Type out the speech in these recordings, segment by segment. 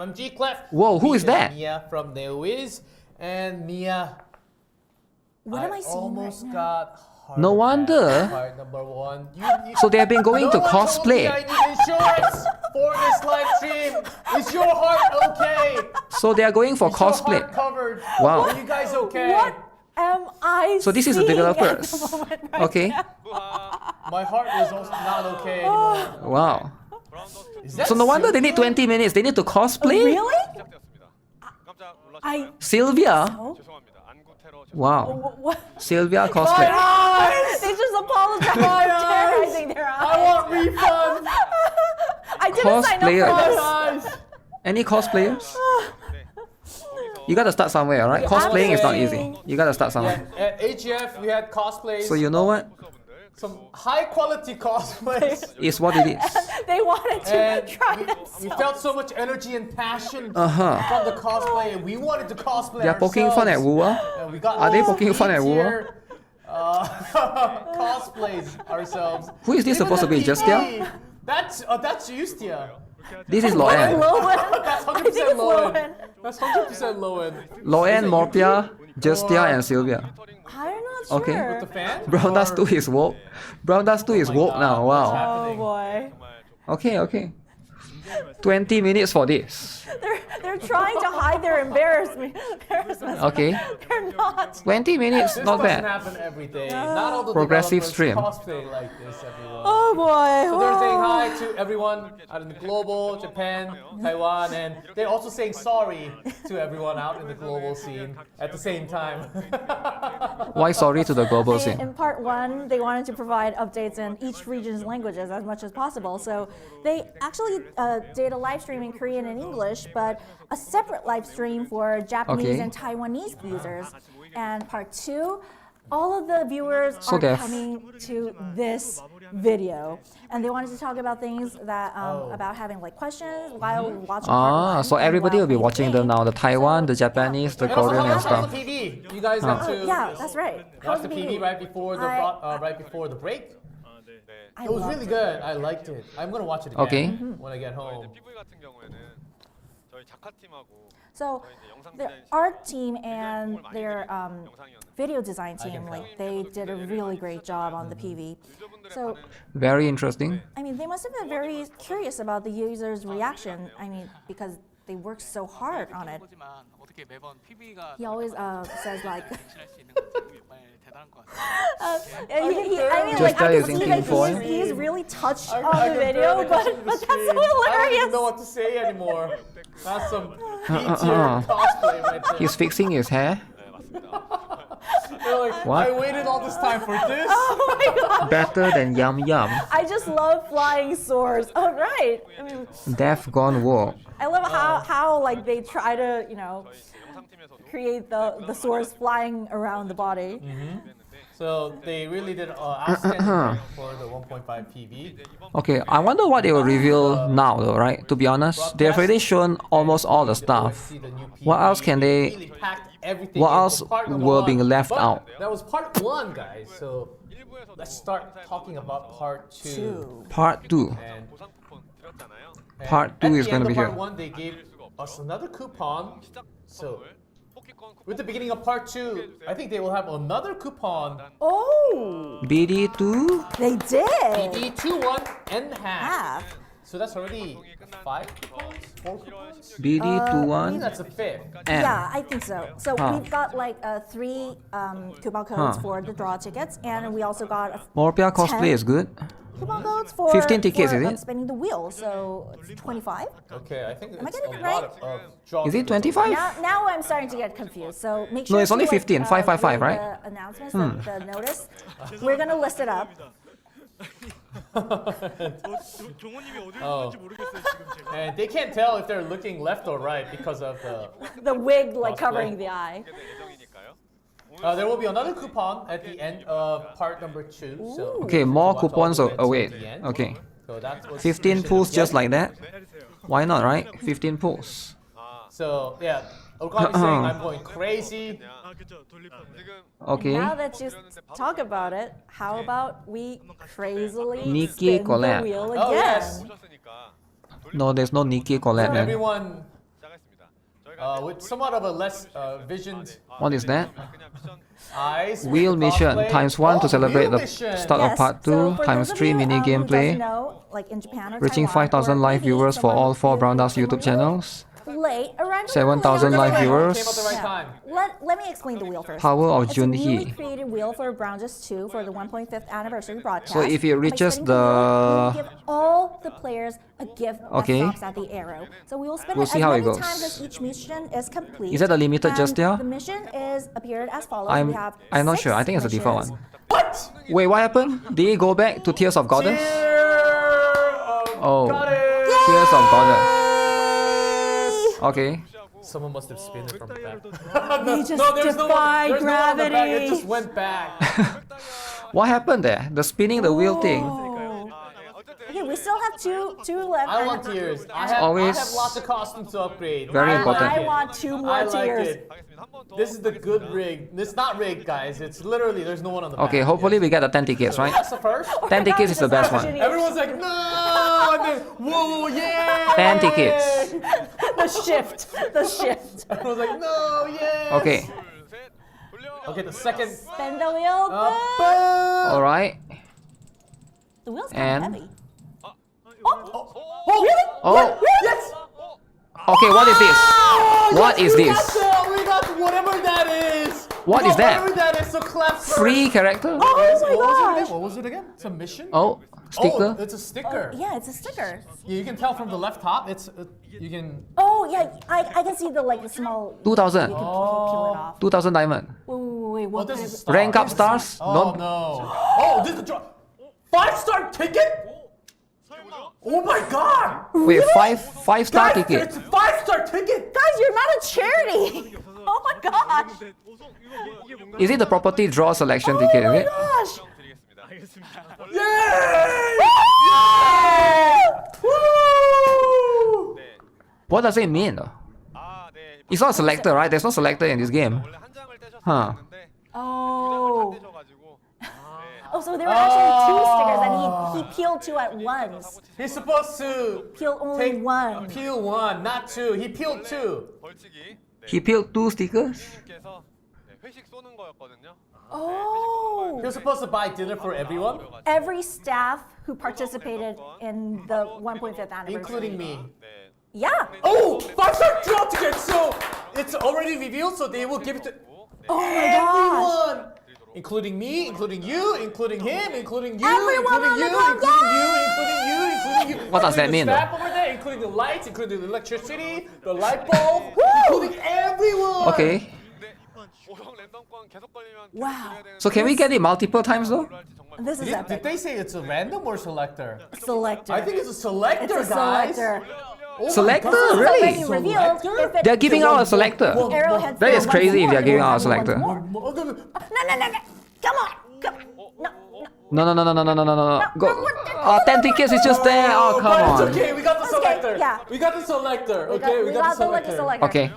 From G Clef. Whoa, who is that? Mia from DEVS. And Mia, What am I seeing almost right now? got heart No wonder. attack, part number one. So they have been going to No one told cosplay. me I need insurance for this live stream. Is your heart okay? So they are going for Is your cosplay. heart covered? Wow. Are you guys okay? What am I So this is the seeing developers. at the moment right Okay. now? My heart is also not okay anymore. Wow. Is that So no wonder they need Sylvia? 20 minutes. They need to cosplay. Really? I Sylvia. oh, Wow. what? Sylvia My cosplay. eyes! They just apologized for terrorizing their eyes. I want refund! I didn't sign up Cosplayer. for My this. eyes! Any cosplayers? You gotta start somewhere, right? Yeah, Cosplaying is not easy. absolutely. You gotta start Yeah, somewhere. at AGF we had cosplays. So you know what? Some high quality cosplays. It's what it is. They wanted to And try we themselves. felt so much energy and passion Uh-huh. from the cosplay, and we wanted to cosplay They're poking fun at ourselves. Wua. And we got Are they these poking fun at Wua? tier, cosplays ourselves. Who is this Even supposed to the be? Justia? PP, That's Justia. This is What, Loen. Lowen? That's I think 100% it's Loen. Lowen. That's 100% Loen. Loen, Morpia, Justia, and Sylvia. I'm not Okay. sure. The fan? Brown Dust 2 is woke. Brown Dust 2 is my woke God, now. what's Wow. happening? Oh boy. Okay, okay. 20 minutes for this. They're trying to hide their embarrassment. Okay. They're not. 20 minutes, This not doesn't bad. happen every day. Not all the Progressive developers stream. cosplay like this, everyone. Oh boy. So they're saying hi to everyone out in the global, Japan, Taiwan, and they're also saying sorry to everyone out in the global scene at the same time. Why sorry to the global In scene? part one, they wanted to provide updates in each region's languages as much as possible. So they actually did a live stream in Korean and English, but a separate live stream for Japanese Okay. and Taiwanese users. And part two, all of the viewers So are they're coming to this video, and they wanted to talk about things that about having like questions while watching. part Ah, one so and everybody while will be playing watching the them game. now. The Taiwan, the So, Japanese, the And also, Korean how and about stuff. the TV? You guys have to Yeah, that's right. watch How's the TV? TV right before the right before the break. I It was loved really it. good. I liked it. I'm gonna watch it again Okay. when I get home. PV 같은 경우에는 저희 작가팀하고 So the art team and their video design team, like they did a really great job on the PV. So Very interesting. I mean, they must have been very curious about the users' reaction. I mean, because they worked so hard on it. He always says like. Just I can using see that tinfoil. he's really touched I on can the video, barely but touch the that's so screen. I don't even hilarious. know what to say anymore. That's some B-tier cosplay right there. He's fixing his hair. They're like, What? I waited all this time for this. Oh my god! Better than Yum Yum. I just love flying swords. Oh right. I mean, Death Gone Woke. I love how like they try to create the swords flying around the body. So they really did outstanding work for the 1.5 PV. Okay, I wonder what they will reveal now though, right? To be honest, they've already shown almost all the stuff. What else can they... Really packed everything What in for else part number were one. being left But out? That was part one, guys. So let's start talking about part two. Part 2. And Part at 2 the is going end to of be part here. one, they gave us another coupon. So with the beginning of part two, I think they will have another coupon. Oh, BD2? they did. BD21 and half. Half. So that's already 5 coupons? 4 coupons? I think BD21? that's a fifth. And Yeah, I think so. So Huh. we've got like 3 coupon codes for the draw tickets, and we also got a Morpia cosplay 10 is good. coupon codes for 15 tickets, for, is it? spinning the wheel. So it's 25. Okay, I think I it's getting a it lot right? of draw Is it tickets. 25? Now I'm starting to get confused. So make sure. No, it's to, only like, 15, 555, read right? The announcements, the notice. We're gonna list it up. Oh. And they can't tell if they're looking left or right because of the... The wig like Cosplay. covering the eye. there will be another coupon at the end of part number 2. So Okay, more watch all coupons the way until await. the end. Okay. So that's what 15 you should pulls just get. like that? Why not, right? 15 pulls. So yeah, Okami's saying I'm going crazy. Okay. Now that you talk about it, how about we crazily Nikki spin collab. the wheel again? Oh yes. No, there's no Nikki collab, So man. everyone with somewhat of a less visioned What is that? eyes. with Wheel the mission cosplay. ×1 to celebrate wheel the mission. start of part 2 so for those of ×3 you, mini who doesn't gameplay. know, like in Japan or Reaching Taiwan, 5,000 or live maybe viewers for all someone 4 who Brown Dust someone YouTube who channels. Play around 7,000 live viewers. Came at the right Yeah. time. Let me explain the wheel first. Power of It's a newly Junhee. created wheel for Brown Dust 2 for the 1.5th anniversary broadcast. So if it And by reaches spinning wheel, we will the- give all the players a gift Okay. that stops at the arrow. So we will spin We'll it see as how it many goes. times as each mission is complete. Is that a limited And gesture? The mission is appeared as follows. I'm We have not 6 sure. I think it's the default missions. one. What? Wait, what happened? Did it go back to Tears of Goddess? Oh. Goddess. Tears of Goddess. Okay. Someone must have spun it from the back. They just there's defy there's no one on the back. It gravity. just went back. What happened there? The spinning the wheel thing. Okay, we still have two left. I want tears. I always have lots of costumes to upgrade. very I important. Like I it. want 2 more I like tiers. it. This is the good rig. It's not rigged, guys. It's literally there's no one on the back. Okay, hopefully we get the 10 tickets, right? That's the first. 10 tickets is the best one. Everyone's like, no! And then, whoa, yeah! 10 tickets. The shift. The shift. Everyone's like, no, yeah! Okay. Okay, the second. Spin the wheel. Boom! Alright. The wheel's And- kind of heavy. Oh, really? Oh. Yes! Okay, what is this? What is We this? got whatever that is. What We is got that? Whatever that is, so clap first. Free character? Oh my What was it gosh. again? What was it again? It's a mission? Oh, sticker? Oh, it's a sticker. Yeah, it's a sticker. Yeah, you can tell from the left top. It's you can. Oh yeah, I can see the small. 2,000. You can peel it off. 2,000 diamond. Wait, Well, what this kind is of? star. Rank up stars? Oh Don't. no! Oh, this is the drop. 5-star ticket? Oh my god! Wait, five-star Guys, ticket. it's a 5-star ticket. Guys, you're not a charity. Oh my gosh. Is it the property draw selection ticket, Oh is my it? gosh. Yay! Woo! What does it mean though? It's not a selector, right? There's no selector in this game. Huh. Oh. Oh, so there were actually 2 stickers, and he peeled 2 at once. He's supposed to Peel only take 1. peel 1, not 2. He peeled 2. He peeled 2 stickers? 회식 쏘는 거였거든요. Oh. He was supposed to buy dinner for everyone, Every staff who participated in the 1.5th anniversary. including me. Yeah. Oh, 5-star draw ticket. So it's already revealed. So they will give it to Oh my gosh. everyone, including me, including you, including him, including you, Everyone including on the you, club, including you, including you, including you. What does that Including mean, the though? staff over there, including the lights, including the electricity, the light bulb, including everyone. Okay. 오성 랜덤권 계속 걸리면 Wow. So can we get it multiple times though? This is Did epic. they say it's a random or selector? Selector. I think it's a selector, It's a guys. selector. Oh my Selector? God. Really? Already revealed. If it- They're giving out a selector. Arrowhead That is once crazy if more, they're giving out a once selector. more. Oh, no, no. No. Come on. Come on. No. No. Go. 10 tickets is just there. Oh, come But on. it's okay, we got the That's okay, selector. yeah. We got the selector. Okay, we got the selector. Okay.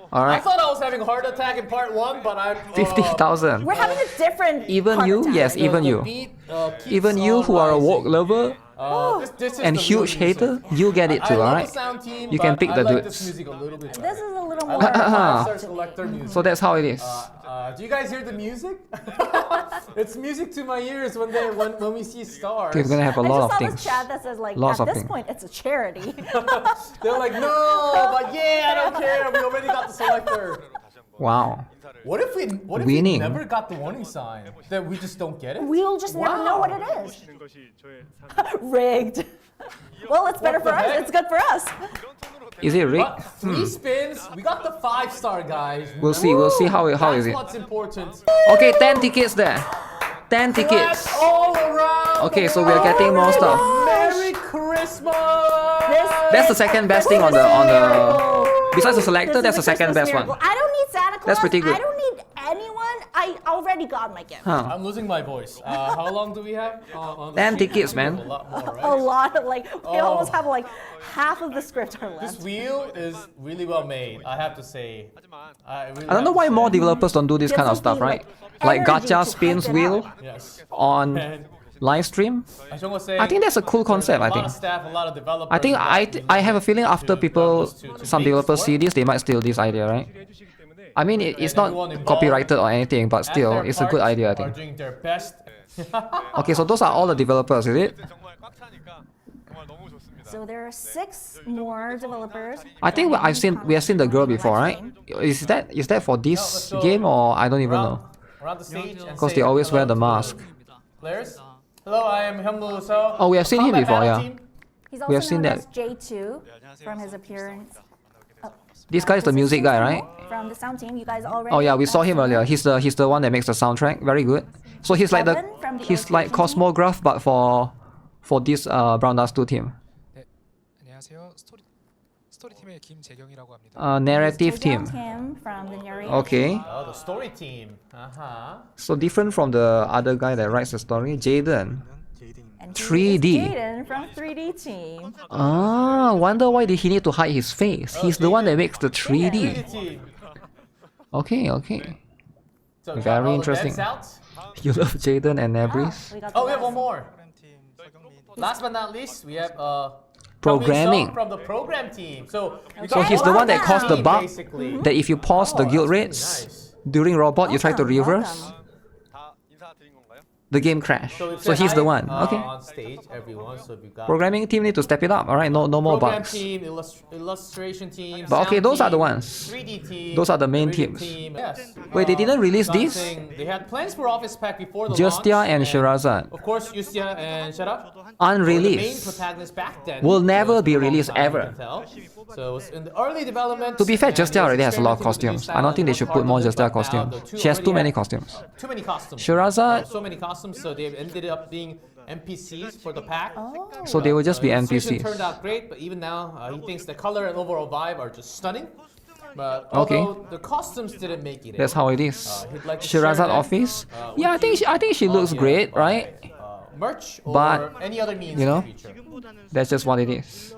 I Alright. thought I was having a heart attack in part 1, but I'm 50,000. We're having a different. Even heart you? attack. Yes, even you. Even you who are a walk lover this is and the huge real music. hater, you get it I too, love alright? the sound team, You can but pick the I like dudes. this music a little bit This better. is a little more. 5-star selector music. So that's how it is. Do you guys hear the music? It's music to my ears when we see stars. Okay, we're gonna have a I lot just of saw things. this chat that says Lots at of this things. point it's a charity. They're like, no, but yeah, I don't care. We already got the selector. Wow. What if we Winning. never got the warning sign? That we just don't get it? We'll just never know what it is. 보시는 것이 저의 삶. Rigged. Well, it's better What for the us. heck? It's good for us. Is it rigged? But 3 spins, we got the 5-star, guys. We'll see. We'll see how That's is it. what's important. Okay, 10 tickets there. 10 tickets. Claps all around. Okay, the so we are getting more world. stuff. Merry Christmas. That's the second best thing on the besides the selector, that's the second best one. I don't need Santa Claus. That's pretty good. I don't need anyone. I already got my gift. Huh. I'm losing my voice. How long do we have? On the 10 sheet? tickets, We have man. A lot more, right? A lot of we Oh. almost have half of the script are This left. wheel is really well made, I have to say. I I don't know why more developers don't do this kind of stuff, right? Like gacha spins wheel Yes. on And live stream. As Jung was saying, I think that's a cool concept. I a lot think. of staff, a lot of developers. I think I have a feeling after people, some developers see this, they might steal this idea, right? I mean, it's not copyrighted or anything, but still, it's a good idea, I Are think. doing their best. Okay, so those are all the developers, is it? 정말 꽉 차니까 정말 너무 좋습니다. So there are 6 more developers. I think we have seen the girl before, right? Is that for this game or I don't even know? Around the stage. Because they always wear the mask. Players. Hello, I am Hyunwoo So. Oh, we have seen him before, yeah. He's We also have seen known that. as J2 from his appearance. This guy is the music guy, right? From the sound team, you guys already. Oh yeah, we saw him earlier. He's the one that makes the soundtrack. Very good. So he's like he's like Cosmograph but for this Brown Dust 2 team. 안녕하세요. 스토리팀의 김재경이라고 합니다. Narrative team. Kim from the narrative. Okay. Oh, the story team. So different from the other guy that writes the story, Jaden. And 3D. Jaden from 3D team. Ah, wonder why did he need to hide his face? He's the one that makes the 3D. Team. Okay. So Very got all the interesting. devs out. You love Jaden and Nebris. We got Oh, the we have last- one more. 서경민 Last but not least, we have Programming. Hyunmin Sung from the program team. So So he's the one that caused the bug basically. that if you pause the guild rates during robot, you try to Welcome, reverse, welcome. 다 인사드린 건가요? the game crash. it So said he's the hi, one. Okay. On stage, everyone. So we got Programming team need to step it up. All right, no more program bugs. team, illustration team. But okay, sound those are the team, ones. 3D team. Those are the main video teams. Team. Yes. Wait, they didn't release this? something- They had plans for Office Pack before the Justia launch. and Shirazad. Of course, Justia and Shara. The main Unreleased. protagonist back then Will never was be a long released time, you ever. can tell. So it was in the early development. To be fair, and Justia it was already has a lot of experimenting with costumes. new I don't think they style should and put more worked Justia hard with it, but now costumes. the two She has too already many had costumes. Too many costumes. Shirazad, So many costumes, so they ended up being NPCs for the pack. so they will just be His vision NPCs. turned out great, but even now, he thinks the color and overall vibe are just stunning. But Okay. although the costumes didn't make it. That's in, how it is. he'd like to share Shirazad that, office. with Yeah, I think she you looks via, great, right? Merch or But, any other means you know, in the future. That's just what it is.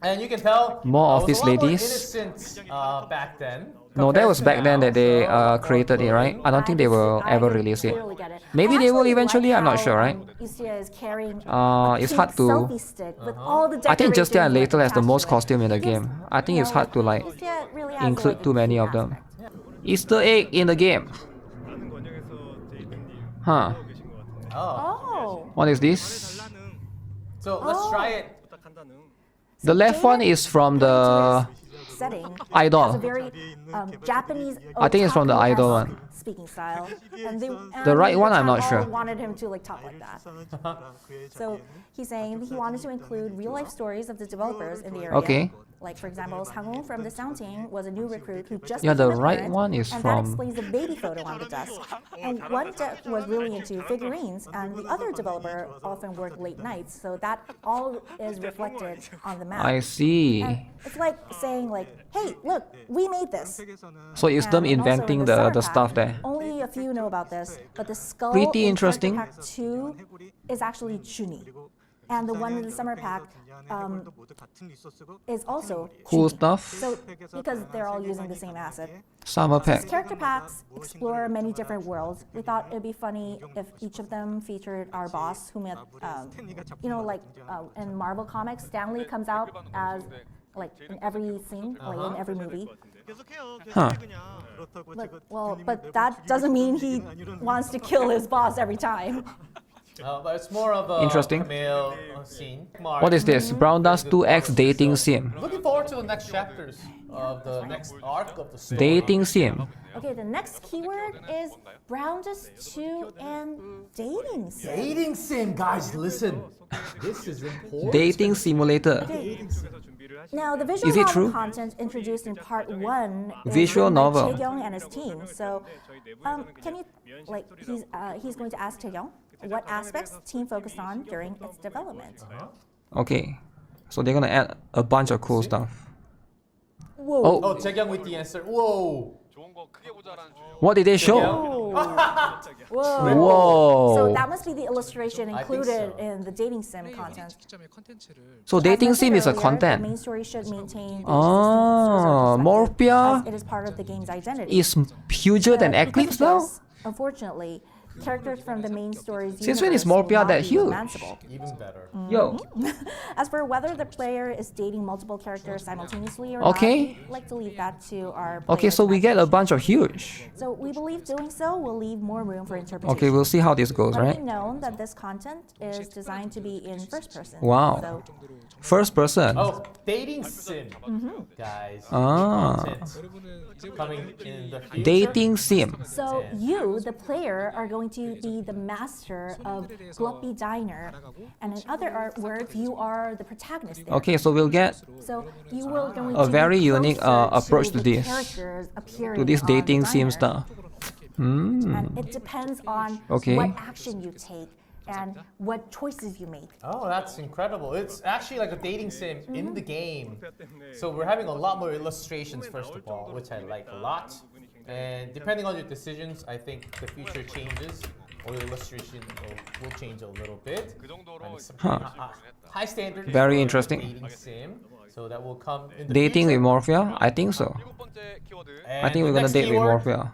And you can tell More it was office a lot more ladies. innocent back then. No, that was back then that they So, created it, right? I don't think they will ever release it. Clearly get it. Maybe I they will actually eventually, like I'm not how, sure, right? Justia is carrying It's a hard pink to- selfie stick with all the I think Justia decorations, and Layton has the attached most to it. costume in the Because, game. I think you it's know, hard to like Justia really has, include like, too a many key of them. aspect. Easter egg in the game. 많은 권역에서 제이든님 Huh. 하고 계신 것 같아요. Oh. What is this? 달라는 So let's try it. 부탁한다는 The left one is from the setting Idol. has a very Japanese. I think it's from the Idol otaku-esque one. Speaking style. And The right one, I'm not chat sure. all wanted him to like talk like that. So he's saying he wanted to include real life stories of the developers in the area. Okay. Like for example, Sang-woo from the sound team was a new recruit who just Yeah, the became a right parent, one is and from- that explains the baby photo on the desk. And one was really into figurines, and the other developer often worked late nights, so that all is reflected on the map. I see. And it's like saying like, hey, look, we made this. So it's them And also in inventing summer the pack, stuff there. Only a few know about this, but the skull Pretty in interesting. Character Pack 2 is actually Chuni. And the one in the summer pack is also Cool Chuni. stuff. So because they're all using the same asset. Summer These pack. character packs explore many different worlds. We thought it'd be funny if each of them featured our boss, who met, you know, like in Marvel comics, Stan Lee comes out as like in every scene, like in every movie. Huh. But that doesn't mean he wants to kill his boss every time. But it's more of a Interesting. Camille scene. Mark. What is this? Brown Dust 2X dating sim. Looking forward to the next chapters of the next arc of the story. Dating sim. Okay, the next keyword is Brown-Dust 2 and dating sim. Dating sim, guys, listen. This is important. Dating simulator. Now, the visual Is it novel true? content introduced in part 1 is Visual written by novel. Tae-kyung and his team. So, can you, like, he's going to ask Tae-kyung what aspects the team focused on during its development. Okay. So they're gonna add a bunch of cool stuff. Whoa. Oh, Oh, Jaekyung with the answer. Whoa. 좋은 거 크게 보자라는 주요. what did they show? Whoa. Whoa. So that must be the illustration I think included so. in the dating sim content. 시점의 컨텐츠를 So As dating mentioned sim is a earlier, The content. main story should maintain the Ah, existing perspective, Morphia as it is part of the game's identity. is huger than But because Eclipse of now? this, unfortunately, characters from the main story's Since when is universe will Morphia not that be huge? romanceable. Even better. Yo. As for whether the player is dating multiple characters simultaneously or Okay. not, we like to leave that to our Okay, players' so we get a imagination. bunch of huge. So we believe doing so will leave more room for interpretation. Okay, we'll see how this goes, Let right? it be known that this content is designed to be in first person. Wow. So First person. Oh, dating sim, guys. Ah. Content coming in the future. Dating sim. So you, the player, are going to be the master of Gloppy Diner, and in other words, you are the protagonist there. Okay, so we'll get So you will going a to very be unique closer approach to the this, characters appearing to this on the dating sim diner. stuff. Hmm. And it depends on Okay. what action you take and what choices you make. Oh, that's incredible. It's actually like a dating sim in the game. So we're having a lot more illustrations, first of all, which I like a lot. And depending on your decisions, I think the future changes, or the illustration will change a little bit. 그 정도로 And some Huh. high standard Very for interesting. dating sim. So that will come in the Dating with future. Morphia? I think so. 일곱 번째 키워드 I think And we're the gonna next date with keyword, Morphia.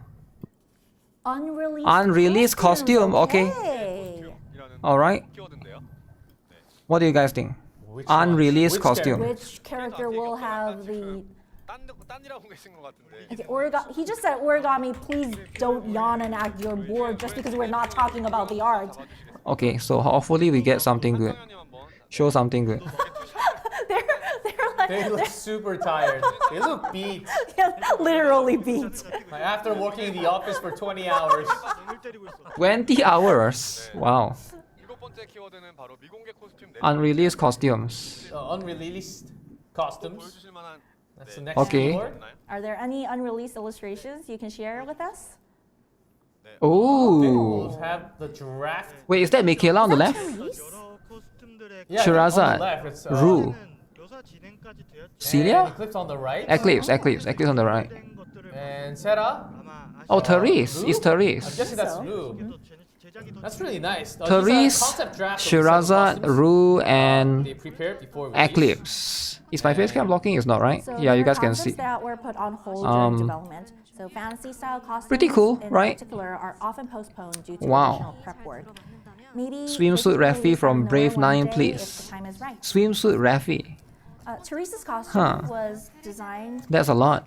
Unreleased, Unreleased costume, okay. 이라는 Alright. 키워드인데요. What do you guys think? Which one? Unreleased Which costume. Which character will have the 딴이라고 계신 것 같은데. okay, he just said origami, please don't yawn and act you're bored just because we're not talking about the art. Okay, so hopefully we get something good. 형님 한번. Show something good. they're like They look super tired. They look beat. literally beat. Like after working in the office for 20 hours. 20 hours. Wow. 일곱 번째 키워드는 바로 미공개 코스튬 네 Unreleased costumes. Unreleased costumes. 보여주실 만한 That's the next Okay. keyword. Are there any unreleased illustrations you can share with us? Oh. We'll have the giraffe. Wait, is that Michaela on the left? Therese? Yeah, Shirazad, on the left, it's, Rue, and Celia? Eclipse on the right. Eclipse on the right. And Sarah. Oh, Therese. Rue? It's I'm Therese. guessing that's So. Rue. That's really nice. These Therese, are concept drafts of the seven Shirazad, costumes, Rue, they and prepared before release. Eclipse. Is my face cam blocking? It's not, right? So Yeah, you there are guys can concepts see. that were put on hold Um, during development. So fantasy style costumes Pretty cool, in right? particular are often postponed due to Wow. additional prep work. Maybe Swimsuit they can Raffi release from them Brave one 9, day please. if the time is right. Swimsuit Raffi. Teresa's costume Huh. was designed That's a lot.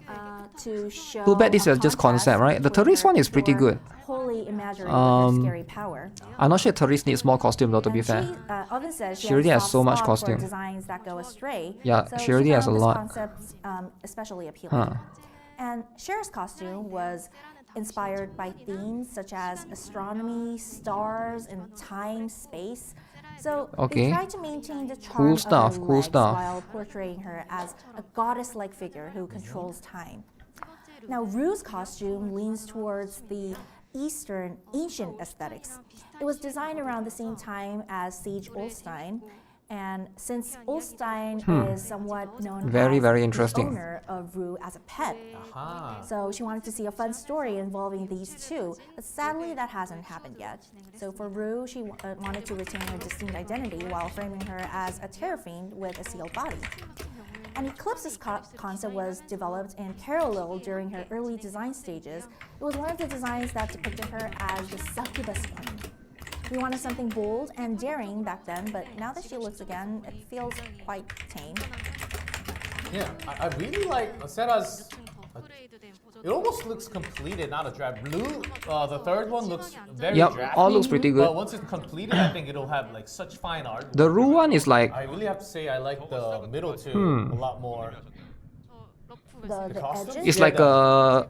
to show. Too bad this a is just contrast concept, right? The between Therese her one is pretty pure, good. Wholly imaginary with her scary power. I'm not sure Therese needs more costume though, to be And fair. she, Oven says She she already has has so much soft spot costume. for designs that go astray. Yeah, so she already has found a this lot. concept especially appealing. Huh. And Cher's costume was inspired by themes such as astronomy, stars, and time, space. So Okay. they tried to maintain the charm Cool of stuff, her cool legs stuff. while portraying her as a goddess-like figure who controls time. Now, Rue's costume leans towards the Eastern ancient aesthetics. It was designed around the same time as Sage Ulstein, and since Ulstein is somewhat known Very, as very the interesting. owner of Rue as a pet, Ah. so she wanted to see a fun story involving these two, but sadly that hasn't happened yet. So for Rue, she wanted to retain her distinct identity while framing her as a terror fiend with a sealed body. And Eclipse's concept was developed in parallel during her early design stages. It was one of the designs that depicted her as the succubus queen. We wanted something bold and daring back then, but now that she looks again, it feels quite tame. Yeah, I really like Sarah's. It almost looks completed, not a draft. Blue, the third one looks very Yep, drafty. all looks pretty But good. once it's completed, I think it'll have like such fine art. The Rue one is like, I really have to say I like the middle two a lot more. The costume? edges. it's like a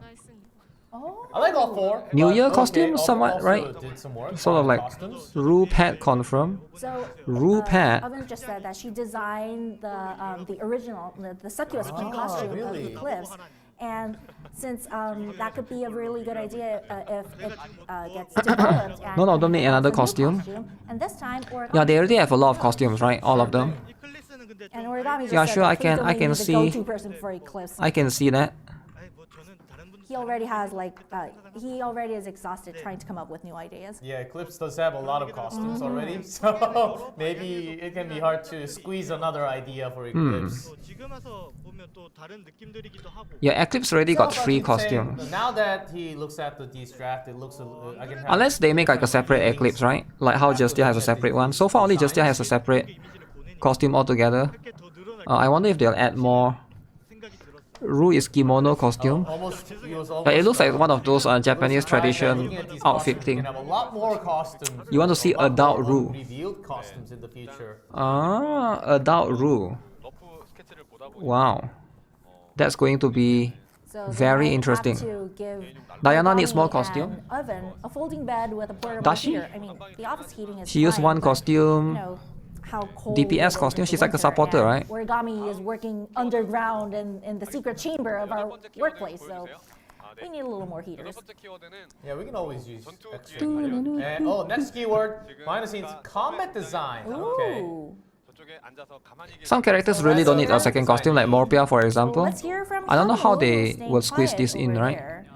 Oh, I like all four. New but Year okay, costume, also somewhat, right? Did some work sort of on like costumes. Rue Pet confirm. so Rue Pat. Oven just said that she designed the original, the succubus queen costume really? of Eclipse. And since that could be a really good idea if it gets developed. And None of them need another becomes a new costume. And this time, Origami. Yeah, they already have a lot of costumes, right? All of them. And Origami just Yeah, said sure, that I please can- don't I make can me the see- go-to person for Eclipse. I can see that. he already has like he already is exhausted trying to come up with new ideas. Yeah, Eclipse does have a lot of costumes already, so maybe it can be hard to squeeze another idea for Eclipse. 지금 와서 보면 또 다른 느낌들이기도 하고. Yeah, Eclipse already got So, I 3 keep saying, costumes. now that he looks at the D's draft, it looks I can have Unless they make like a separate different Eclipse, things. right? Like how Justia has a separate one. So far only Justia has a separate costume altogether. I wonder if they'll add more. Ru is kimono costume. He was But it looks like one of those Japanese looks like tradition looking at these outfit costumes, thing. we can have a lot more costumes. You want to see a lot adult more Ru. Revealed costumes in the future. Ah, adult Ru. 러프 스케치를 보다 보니 Wow. That's going to be So they very might interesting. Have to give Diana needs more Origami costume. an oven, a folding bed with a portable Does she? heater. I mean, the office heating is She used fine, one but, costume. You know, how cold DPS it is costume, in she's the like a winter, supporter, and right? Origami is working underground in the secret chamber of our workplace, so we need a little more 여섯 heaters. 번째 키워드는 Yeah, we can always use 전투 extra. 기획 관련. And next keyword, behind the scenes, combat design. Okay. Ooh. 저쪽에 앉아서 가만히 계신 Some characters really don't need a second costume, like Morpia for example. Let's hear from I don't know how Hamu, they staying will squeeze quiet this in, over right? there.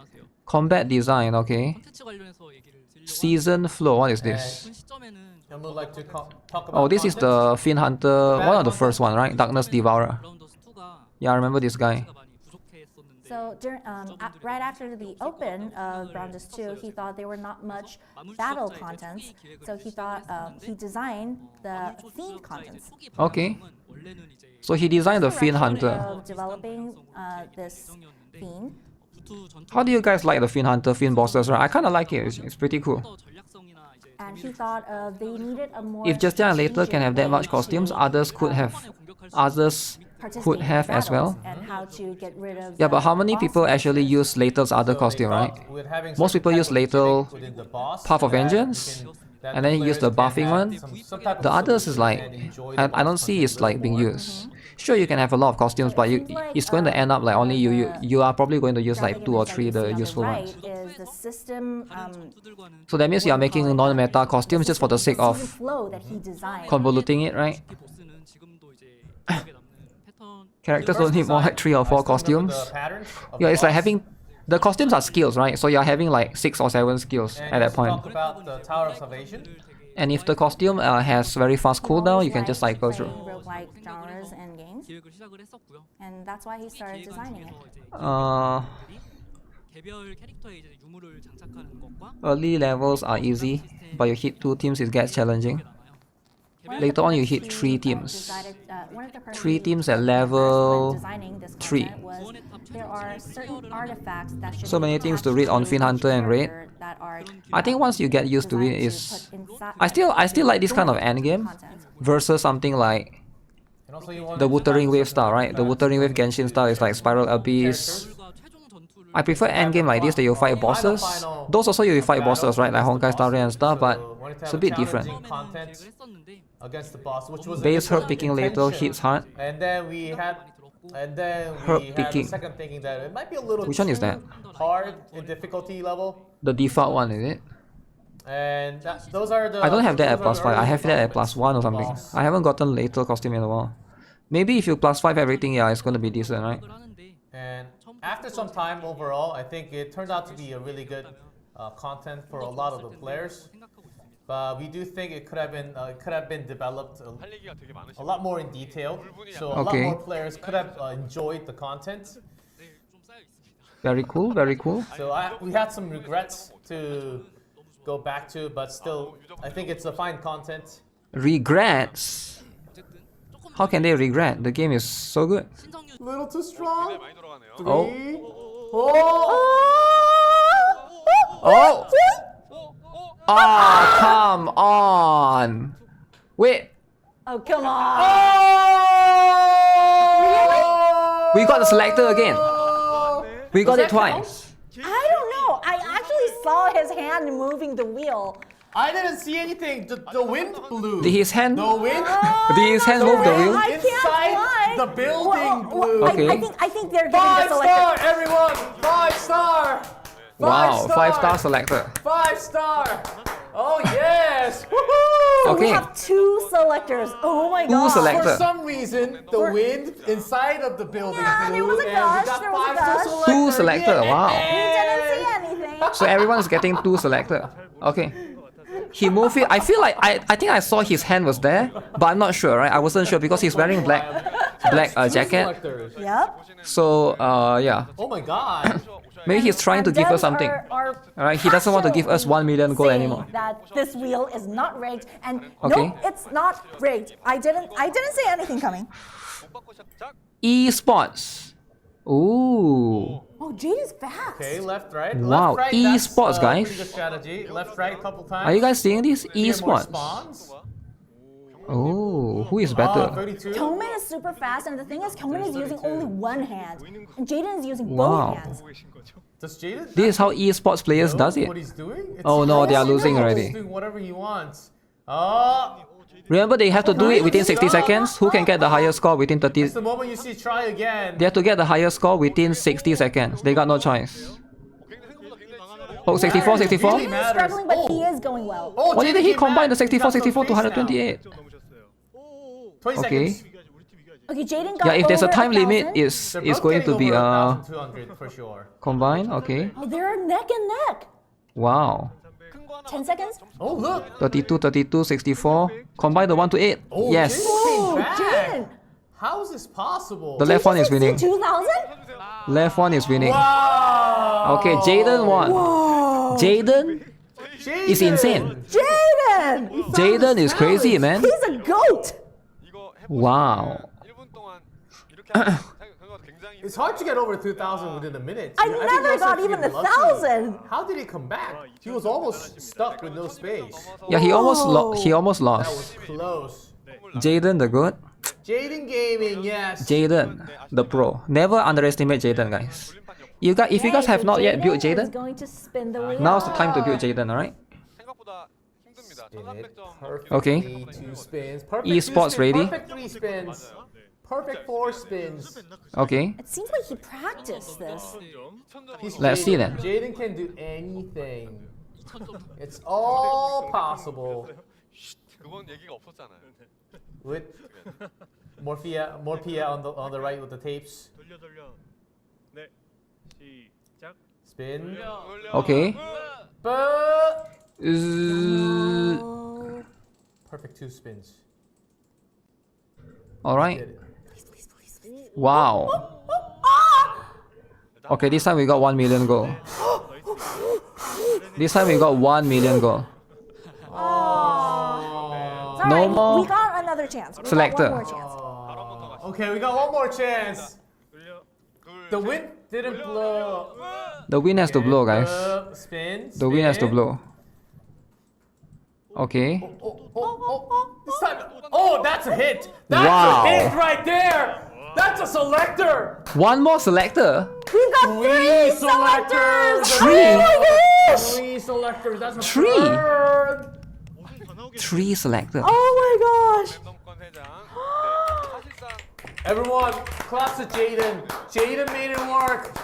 Combat design, okay. 콘텐츠 관련해서 얘기를 드리려고 Season flow, what is 하는 this? 시점에는 And we'd like to talk about Oh, this is content. the Fin Hunter, one of the first one, right? Darkness Devourer. 라운더스 2가 Yeah, I remember this guy. 많이 부족했었는데 So right after the open of Rounders 2, he thought there were not much battle contents. So he thought he designed the theme contents. Okay. So he designed the Fin Hunter. Of developing this theme. How do you guys like the Fin Hunter, Fin bosses, right? I kind of like it. It's pretty cool. And he thought they needed a more. If Justia and Later can have that much strategic costumes, way to, others could have participate in have as well. battles and how to get rid of Yeah, but the how many boss people monsters. actually use Later's other So costume, they right? thought with having Most some people type use of Later gimmick within the boss Path of that Vengeance, that and then you use the players can buffing have one. some type of The others is solution like, and enjoy the I don't boss see content it's a like little being more. used. Sure, you can have a lot of costumes, but it's going to end up like only you are probably going to use like 2 or 3 the useful ones. Is the system So that means you are making non-meta costumes just for the sake season of flow that he designed. convoluting it, right? 보스는 지금도 이제 기억에 남는 패턴 Characters don't need more like 3 or 4 costumes. Yeah, it's like having the costumes are skills, right? So you're having like 6 or 7 skills at that point. Talk about the Tower of Salvation. And if the costume has very fast cooldown, you can just cycle through. Roguelike genres and games, 기획을 시작을 했었고요. and that's why he started designing it. 개별 캐릭터에 이제 유물을 장착하는 것과 Early levels are easy, but you hit 2 teams, it gets challenging. Later on, you hit 3 teams. 3 teams at level 3. There are certain artifacts that should So be many things to attached read on to Fin Hunter and Raid. character that are, I think once you get used to it, designed is put inside- I still like this kind of endgame content. versus something like And also you want the to Wuthering Wave have style, right? The Wuthering Wave Genshin style is like Spiral Abyss. 과 최종 전투를 I prefer endgame like this that you fight bosses. Those also you fight bosses, right? Like Honkai Star Rail and stuff, but it's a bit different. content 계획을 했었는데 against the boss, which was Base the hurt picking later intention. hits hard. And then we had Herb the picking. second thinking that it might be a little Which one is too that? hard in difficulty level. The default one, is it? And those are the I don't have that at those are +5. the I have that at early +1 or something. boss. I haven't gotten later costume in a while. Maybe if you +5 everything, yeah, it's gonna be decent, right? 그걸 하는데 And after some time overall, I think it turned out to be a really good content for a lot of the players. 생각하고 있습니다. But we do think it could have been developed 할 얘기가 되게 a 많으시고 lot more in detail. So a lot Okay. more players could have enjoyed the content. 네, 좀 쌓여 있습니다. Very cool, very cool. So we had some regrets to go back to, but still, I think it's a fine content. Regrets? 어쨌든 조금 How can they regret? The game is so good. 신성유 Little too strong. 많이 돌아가네요. Oh. Oh! Oh, come on. Wait, Oh, come on! we got the selector again. We got it twice. I don't know. I actually saw his hand moving the wheel. I didn't see anything. The wind blew. Did his hand? The wind. Did his hand move the wheel? I can't Inside fly. the building blew. Okay. I think they're getting 5 the star, selector. everyone. 5 star. Wow, 5-star star selector. 5 star. Oh yes. Woohoo! So we Okay. have two selectors. Oh my Two god. select- For Selector. some reason, the wind inside of the building Yeah, there blew, was a and gush, we got there was a five gush. Two selector, wow. We didn't see anything. So everyone is getting two selector. Okay. He moved it. I feel like I think I saw his hand was there, but I'm not sure, right? I wasn't sure because he's wearing black jacket. Selectors. Yep. So yeah. Oh my god. Maybe he's trying to And give us devs something. are Alright, he doesn't want to give us 1 million gold saying anymore. That this wheel is not rigged, and Okay. no, it's not rigged. I didn't see anything coming. Esports. Ooh. Oh, Jade is fast. Okay, left, right. Wow, Left, right, that's, esports, guys. pretty good strategy. Left, right, a couple times. Are you guys seeing this? Few more Esports. spawns. Oh, who is Ah, better? 32. Kelman is super fast, and the thing is, Kelman is using only one hand, and Jaden is using Wow. both hands. Does Jaden This is how esports players know does it. what he's doing? It's Oh no, they are crazy. losing He's already. doing whatever he wants. Oh, Remember, they have to do it within 60 seconds. Who can get the highest score within 30? it's the moment you see try again. They have to get the highest score within 60 seconds. They got no choice. Oh, 64, 64? Really Jaden is matters. struggling, but he Oh. is going well. Oh, Why didn't he came combine the back. He 64, got some 64 to pace now. 128? 20 Okay. seconds. Okay, Jaden got Yeah, if there's a over time limit, 1,000. it's They're it's both going to getting be over 1,200 for sure. combined. Okay. Oh, they're neck and neck. Wow. 10 seconds. Oh look. 32, 32, 64. Combine the 1 to 8. Oh, Yes. Jaden came Oh, back. Jaden. How is this possible? The left one is winning. 2,000? Left one is winning. Wow. Okay, Jaden won. Jaden is insane. Jaden! Jaden is crazy, man. He's a goat. Wow. It's hard to get over 2,000 within a minute. I think never you also have got to even be lucky. 1,000. How did he come back? He was almost stuck with no space. Yeah, he almost That lost. was close. Jaden the good. Jaden Gaming, yes. Jaden the pro. Never underestimate Jaden, guys. If you guys have not yet built is Jaden, going to spin the wheel. now's the time to build Jaden, alright? Spin it perfectly. Okay. 2 spins. Perfect Esports 2 spins. ready? Perfect 3 spins. Perfect 4 spins. Okay. It seems like he practiced this. He's Let's see Jaden. then. Jaden can do anything. It's all possible. 그건 얘기가 없었잖아요. With more Pia on the right with the tapes. 돌려. 네. 시작. Spin. Okay. But Oh. perfect 2 spins. Alright. Did it. Wow. Okay, this time we got 1 million gold. This time we got 1 million gold. It's Oh. all No right, more we got another chance. We selector. got one more chance. Okay, we got one more chance. The wind didn't blow. The wind has to blow, guys. Spin. The wind has to spin. blow. Okay. Oh. This time. Oh, that's a hit. That's Wow. a hit right there. That's a selector. One more selector. We've got 3 selectors! Three? Oh my gosh! 3 selectors. That's a Three? third. 3 selector. Oh my gosh! 덤권 3장. 네. 사실상 Everyone, claps to Jaden. Jaden made it work.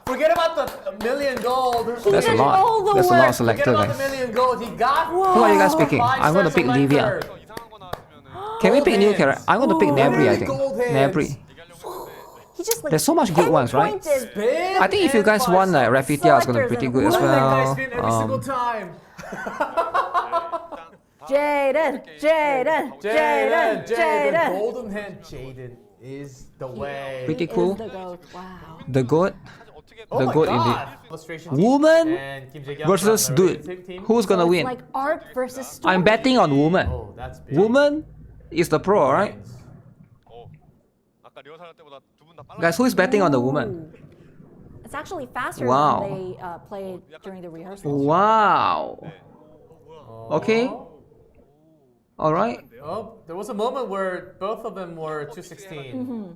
Forget about the million gold. That's a did lot. all the That's a lot of work. selector, Forget about the guys. million gold. He got. Who are you guys picking? I'm going to pick Livia. 이상한 거 나왔으면은 Can we pick new hands. character? I'm going to pick Nebri, I think. Gold hands. Nebri. He just like There's so much good ones, right? pinpointed. Spin I think if you and guys want, like, Rafitia is going to be Selectors pretty and good as Let that guy well. spin every single time. Jaden, Jaden, Jaden, Jaden. Golden hand Jaden is the way. Pretty He cool. is the goat. Wow. The goat Oh the my goat God. Illustration Woman team and Kim Jae-kyung versus from the dude. Rating team. Who's gonna So it's win? like art versus story. I'm betting on woman. Oh, that's big. Woman is the pro, alright? 아까 리허설 할 때보다 두 분 다 빨라. Guys, who is betting on the woman? Ooh. It's actually faster Wow. than they played during the rehearsals. Wow. Oh. Okay. Alright. Oh, there was a moment where both of them were 216.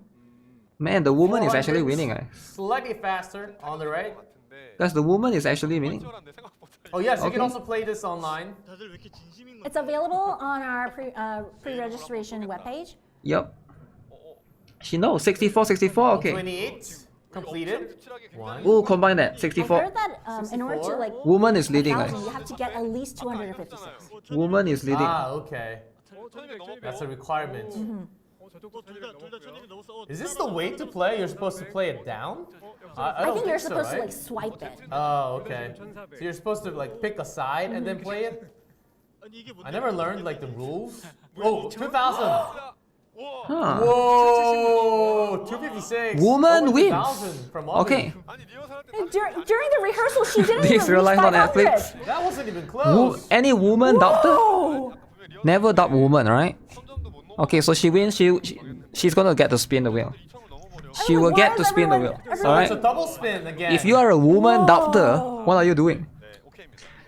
Man, the woman is actually 400s, winning, guys. Slightly faster on the right. Guys, the woman is actually winning. 치열한데 생각보다. Oh yes, you can Okay. also play this online. 다들 왜 이렇게 진심인 It's available on our pre-registration webpage. Yup. She knows. 64, 64, okay. 28. completed. One. Oh, combine that. I 64. heard that in order to like Woman is leading, 1,000, guys. you have to get at least 256. Woman is leading. Ah, okay. That's a requirement. Is this the way to play? You're supposed to play it down? I I don't think you're so, supposed to right? like swipe it. Oh, okay. So you're supposed to like pick a side and then play it? I never learned like the rules. Oh, 2,000. Huh. Whoa, 256. Woman Over wins. 2,000 from Ollie. Okay. And during the rehearsal, she didn't This even reach realized on 500. Netflix. That wasn't even close. Any woman doctor? Oh, Never doubt woman, right? Okay, so she wins. She's gonna get to spin the wheel. She will why get to is spin the everyone- wheel. So All it's a right. double spin again. If you are a woman doctor, what are you doing?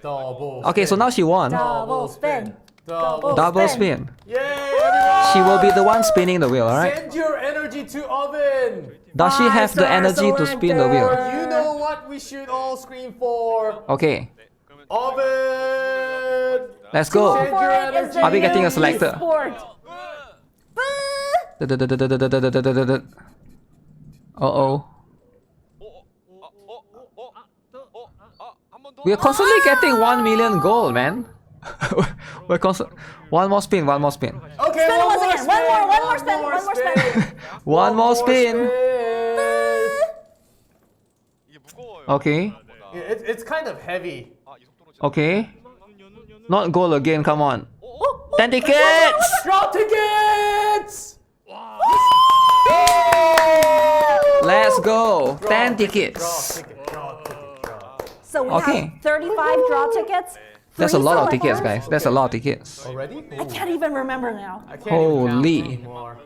double Okay, so spin. now she won. double spin. Double spin. Yay, everyone! She will be the one spinning the wheel. All right. Send your energy to Oven. Does she have the energy to spin the wheel? You know what we should all scream for. Okay. Oven. Let's go. Send your Is the energy. Are we getting a new selector? sport. Uh-oh. We are constantly getting 1 million gold, man. We're one more spin, one more spin. Okay, Spin one once more again. spin. One more spin. One more spin. One more spin. Okay. It's kind of heavy. Okay. Not gold again, come on. 10 tickets! Draw tickets. Let's go. 10 Draw tickets. ticket. Draw ticket. Draw. So we Okay. have 35 draw tickets. That's a 3 lot of tickets, selectors. guys. That's a lot of tickets. Already? I can't even remember now. I can't even count Holy. anymore.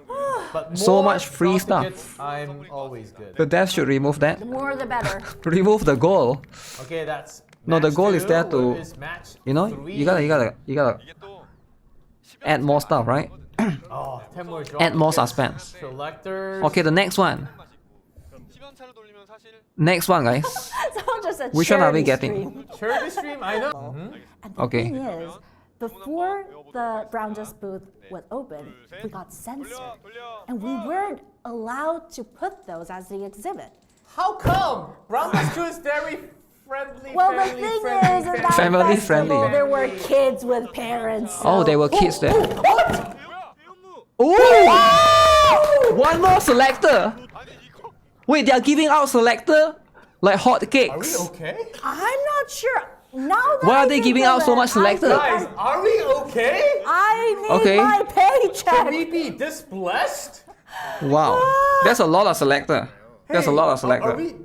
But So more much free draw stuff. tickets, I'm always good. The devs should remove that. The more the better. Remove the goal. Okay, that's. No, the match goal is two. there to, What is match You know, three? you gotta add more stuff, right? Oh, 10 more draw Add more tickets. suspense. Selectors. Okay, the next one. Next one, guys. Someone just said Which one are we charity getting? stream. Charity stream, I know. And the Okay. thing is, before the Brown Just booth was open, we got censored. And we weren't allowed to put those as the exhibit. How come? Brown Bus is very friendly. Well, the family thing friendly, is, in that Family festival, friendly. there were kids with parents. Oh, there were kids there. What? Ooh! One more selector. Wait, they are giving out selector like hot Are we cakes. okay? I'm not sure. Now that Why are I they think giving of out so it, much I selector? think Guys, are we okay? I need Okay. my Can paycheck. we be this blessed? Wow, that's a lot of selector. That's a lot of Are selector. we,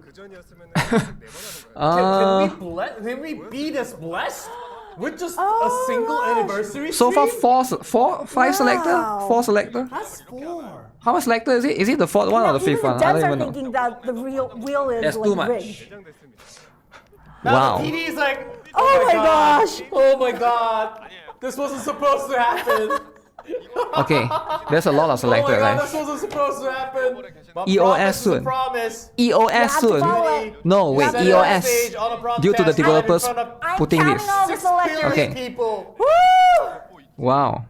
Uh, can we be this blessed? With just a Oh, single gosh. anniversary so far stream? five selector, Wow. 4 selector. That's 4. How much selector is it? Is it the 4th one or the 5th Even one? the I devs don't are even know. thinking that the wheel is That's like too much. rigged. Now Wow. the PD is like, Oh my God. gosh. Oh my god. This wasn't supposed to happen. Okay, there's a lot of Oh my selector, god, guys. this wasn't supposed to happen. But EOS promise is a soon. promise. EOS have to soon. follow it. No, wait, Set it on EOS. stage on a broadcast Due to the right in developers front of I'm putting counting this. all the selectors. Okay. people. Woo! Wow.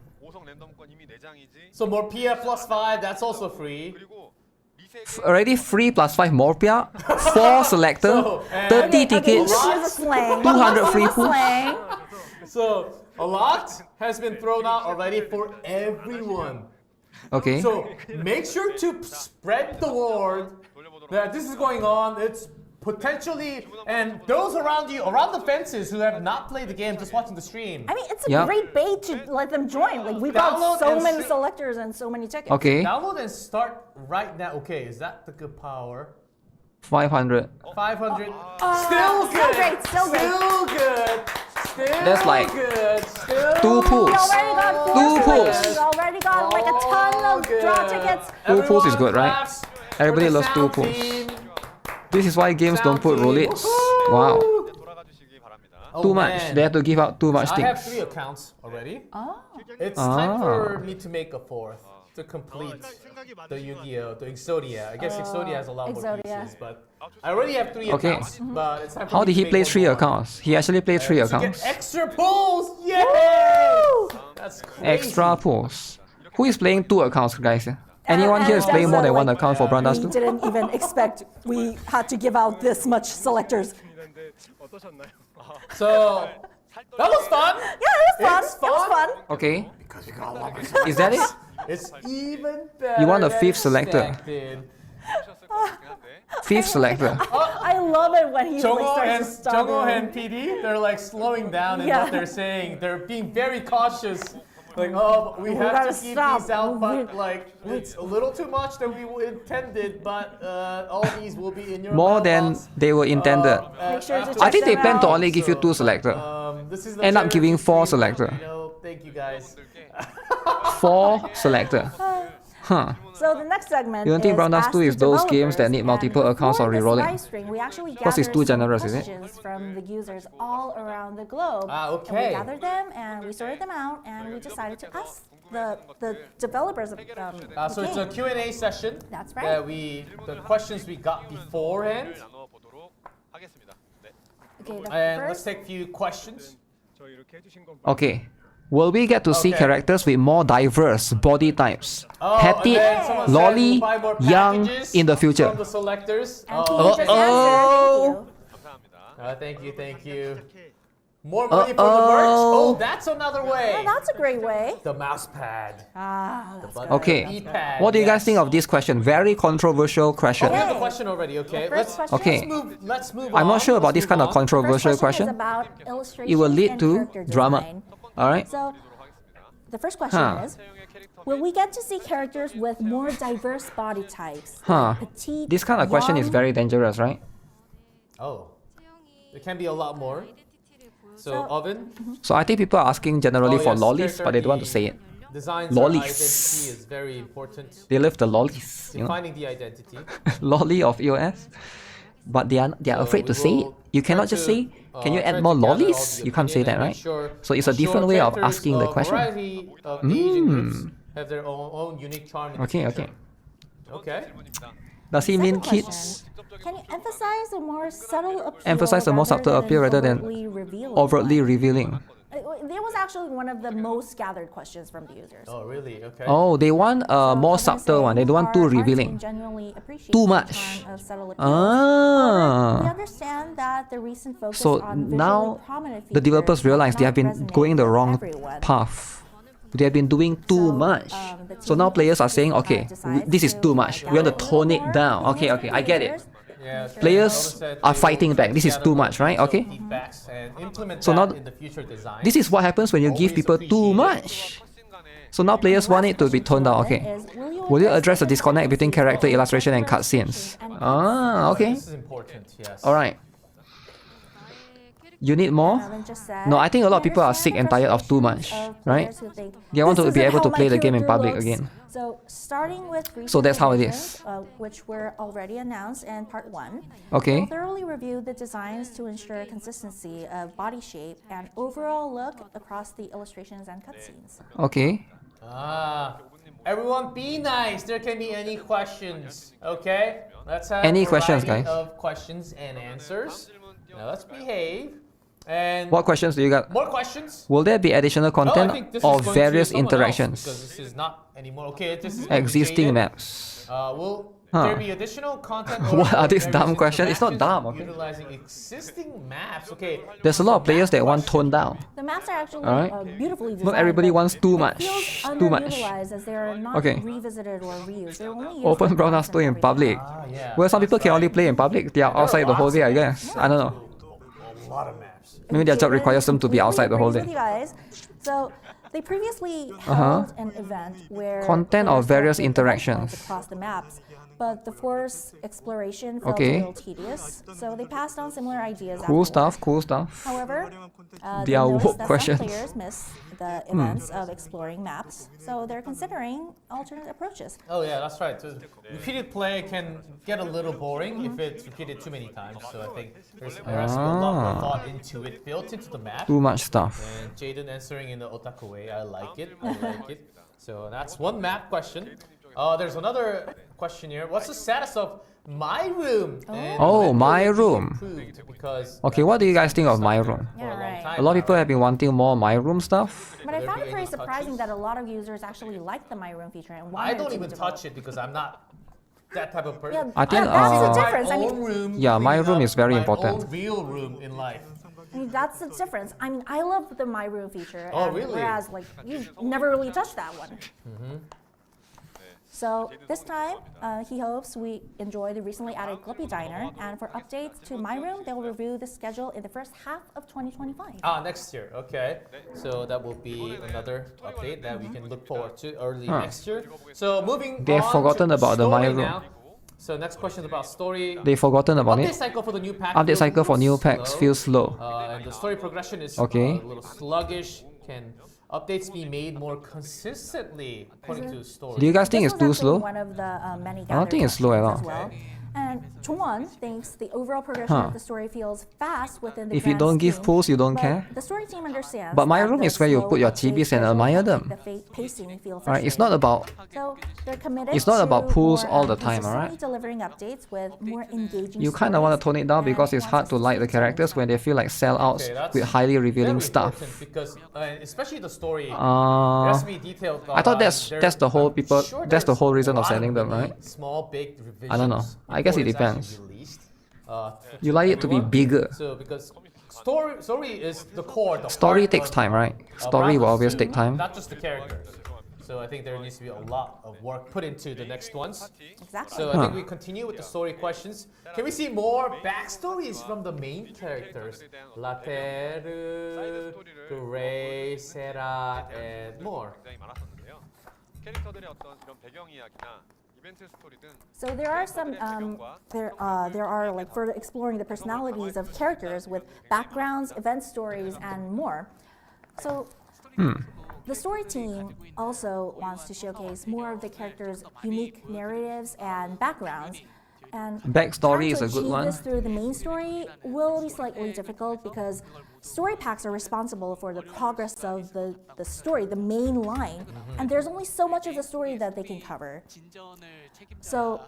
So more PF plus 5, that's also free. Already 3 plus 5 more PIA, 4 selector, So, and- 30 Okay, tickets. here's a slang. 200 free Here's a pools. slang. So a lot has been thrown out already for everyone. Okay. So make sure to spread the word that this is going on. It's potentially, and those around you, around the fences who have not played the game, just watching the stream. I mean, it's a Yeah. great bait to let them join. Like, we've Download got so and many stream. selectors and so many tickets. Okay. Download and start right now. Okay, is that the good power? 500. 500. Still Still good. great, still great. Still good. Still That's like good. Still 2 We pools. already got 4 Two selectors. pools. We already got like a ton of draw tickets. 2 pools is Everyone good, right? claps for Everybody the loves 2 sound pools. team. This is why games don't put Sound team. roulets. Woohoo! Wow. Oh, Too much. man. They have to give out too much I have things. 3 accounts already. Oh. It's time Ah. for me to make a 4th to complete the Yu-Gi-Oh, the Exodia. I guess Exodia has a lot more Exodia. pieces, but I already have 3 Okay. accounts. But it's time for How me did to he make play one 3 more. accounts? He actually played 3 To accounts. get extra pulls! Yay! Woo! That's crazy. Extra pools. Who is playing 2 accounts, guys? Anyone here is And playing more than like, one account for Brandas we 2? didn't even expect we had to give out this much selectors. 있는데 어떠셨나요? So that was fun. Yeah, it was fun. It's It was fun. fun. Okay. Is that it? It's even better. You want a than fifth selector? expected. 하셨을 것 같긴 한데. Fifth selector. I love it when he like, Jongho and starts to stutter. Jongho and PD, they're like slowing down in Yeah. what they're saying. They're being very cautious. Like, oh, we have gotta to keep stop. these out, but like, it's a little too much than we intended. But all these will be in your More than mailbox, they were intended. Make sure to after- I think they check plan to them only give you 2 selector. This is the End up charity giving 4 stream, selector. You know, thank you guys. 4 selector. Huh. So the next segment You don't think is Brandas Ask 2 is the those games that Developers, need and multiple accounts or before this rerolling? live stream, we actually Because it's gathered too some generous, is it? questions from the users all around the globe. Ah, And okay. we gathered them and we sorted them out and we decided to ask the developers of the So it's a game. Q&A session. That's right. That the questions we got beforehand, 나눠보도록 하겠습니다. 네. Okay, the and let's first take a few questions. 저희 이렇게 해주신 건 Okay. Will we get to see Okay. characters with more diverse body types? Petite, and then someone said lolly, we'll buy more young packages in the future. From the selectors. and Oh, he just answered. Thank you. 감사합니다. thank you, thank you. More money for the merch. Oh, that's another way. Oh, that's a great way. The mouse pad. That's Button good. Okay. D-pad, What do you guys yes. think of this question? Very controversial question. Oh, we have the Okay. question already. Okay, The first question Okay. let's move I'm on. not sure about this Let's kind of move on. controversial First question question. is about illustration It will lead and to character drama. design. Alright? So the first question Huh. is, will we get to see characters with more diverse body types? Huh. Petite, This kind of question is young, very dangerous, right? Oh, there can be a lot more. So, Oven, So I think people are asking generally Oh, for yes, lollies, character but they don't want to the say it. designs Lollies. identity is very important. They love the lollies, you know? Defining the identity. Lolly of EOS. But they are So afraid to we say it. will You try cannot just to, say, can you try add to more gather all lollies? the You can't say opinion that, and make right? sure- So it's a ensure different way of characters asking the of question. variety of Asian groups have their own unique charm. in the Okay, future. okay. Okay. Does he mean Second kids question, can you emphasize a more subtle appeal Emphasize the more subtle appeal rather than overtly revealing? That was actually one of the most gathered questions from the users. Oh, really? Okay. Oh, they want a So more as I was subtle one. They saying, don't want too our art team revealing. genuinely appreciates Too the much. charm of subtle appeal. However, we Ah. understand that the recent focus So on visually now prominent the developers features realize they might have been resonate going the with wrong everyone. path. They have been doing too So, much. the So now team players are saying, okay, decides this is to too much. We want to gather a tone little it more down. Okay, opinions okay, from I get it. users. Yeah, Players Oven said are they fighting will back. This is gather too more much, right? detailed Okay. feedbacks and implement So that now in the future design. This is what happens when you give Always people too appreciate it. much. So now players want it to be toned down. Okay. Will you address the disconnect between character illustration and cutscenes? Ah, okay. This is important. Yes. Alright. You need more? No, I think a lot of people are sick and tired of too much, right? They want to be able to play the game in public again. So starting with So that's how it revisions, is. which were already announced in part 1. Okay. We'll thoroughly review the designs to ensure consistency of body shape and overall look across the illustrations and cutscenes. Okay. Everyone be nice. There can be any questions. Okay? Let's have Any a questions, variety guys? of questions and answers. Now let's behave. And What questions do you got? more questions? Will there be additional Oh, I content think this or is going to various someone else, interactions? because this is not anymore. Okay, this is Existing jaded. maps. Will Huh. there be additional content? What are these various dumb questions? It's not interactions dumb, okay? Utilizing existing maps. Okay. There's a lot of players that want toned down. The maps are actually Alright. beautifully designed. Not everybody but wants too it much. feels Too much. underutilized as they are not Okay. revisited or reused. They're only used Open for brown props house in and public. everything. Yeah. Well, some people that's can only right. play in public. They are outside the whole day, I guess. I don't know. A lot of maps. Maybe their job Jaden requires them to be outside the whole completely day. agrees with you guys. So they previously held an event where Content or players various collected event interactions. points across the maps, but the forest exploration felt Okay. a little tedious. So they passed on similar ideas. Cool afterwards. stuff, cool stuff. However, They they are noticed woke that questions. some players miss the events of exploring maps, so they're considering alternate approaches. Oh yeah, that's right. So repeated play can get a little boring if it's repeated too many times. So I think there has to be a lot more thought into it, built into the map. Too much stuff. And Jaden answering in the otaku way, I like it. I like it. So that's one map question. There's another question here. What's the status of My Room. And Oh, when will My it be Room. improved? Because Okay, what do you guys think of My Room? for Yeah, a long right. time A lot of now, people right? have been wanting more My Room stuff. But I Will there found be it very any surprising touches? that a lot of users actually like the My Room feature and I wanted don't to even develop. touch it because I'm not that type of person. Yeah, I think, that's the uh, difference. My I mean, own room. Yeah, My cleaning Room up is very my important. own real room in life. that's the difference. I mean, I love the My Room feature. Oh, and really? Whereas, like, you never really touched that one. So this time, he hopes we enjoy the recently added Glippy Diner. And for updates to My Room, they'll review the schedule in the first half of 2025. Next year. Okay. So that will be another update that we can look forward to early next year. So moving They've on forgotten to about the story My Room. now. So next question is about story. They've forgotten about Update it. cycle for the new pack. Update feels cycle a for little new packs slow. feels slow. And the story progression is Okay. a little sluggish. Can updates be made more consistently according to the story? Do you guys think This it's was too actually slow? one of the many I don't think it's slow at all. as well. And Chungwon thinks the overall progression of the story feels fast within the If you grand don't give scheme, pulls, you don't but care. The story team understands. But My that Room the is where you slow put your update chibis and schedule admire can them. make the pacing feel Alright, it's not frustrating. about So they're committed It's not to about pulls more, all the time, consistently alright? delivering updates with more engaging you kind of want to tone it down stories, because it's and hard to like the wants us characters when they feel like sellouts Okay, that's with highly revealing very stuff. important because especially the story. It has to be detailed. I thought that's the whole people. That's the whole reason of sending them, right? Small big revisions. I don't know. I guess it before it's actually depends. released, You like it to be everyone. bigger. So because story is the core. The Story heart takes of, time, right? of Story will Brothers always 2, take time. Not just the characters. So I think there needs to be a lot of work put into the next ones. Exactly. So I think we continue with the story questions. Can we see more backstories from the main characters? Lateru, Gray, Sera, and more. 굉장히 많았었는데요. 캐릭터들의 어떤 이런 배경 이야기나 이벤트 스토리 등 So there are some there are like further exploring the personalities of characters with backgrounds, event stories, and more. So the story team also wants to showcase more of the characters' unique narratives and backgrounds. And Backstory trying is to a good achieve one. this through the main story will be slightly difficult because story packs are responsible for the progress of the story, the main line, and there's only so much of the story that they can cover. So,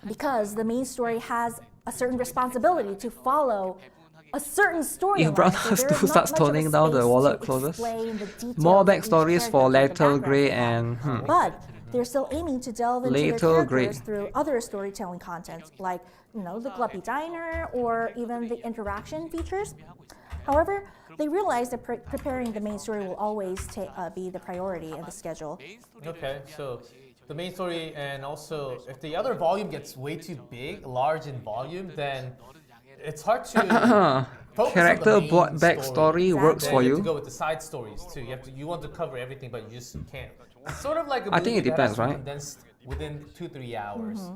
because the main story has a certain responsibility to follow a certain story. If Brown House 2 starts toning down the wallet closes, more backstories for Lateral Grey and But they're still aiming to delve into Lateral their Grey. characters through other storytelling content, like the Gluppy Diner or even the interaction features. However, they realize that preparing the main story will always be the priority in the schedule. Okay, so the main story, and also if the other volume gets way too big, large in volume, then it's hard to focus character on the main backstory works Then for you have you. to go with the side stories too. You want to cover everything, but you just can't. It's sort of like a I think movie it that has depends, to be right? condensed within 2-3 hours.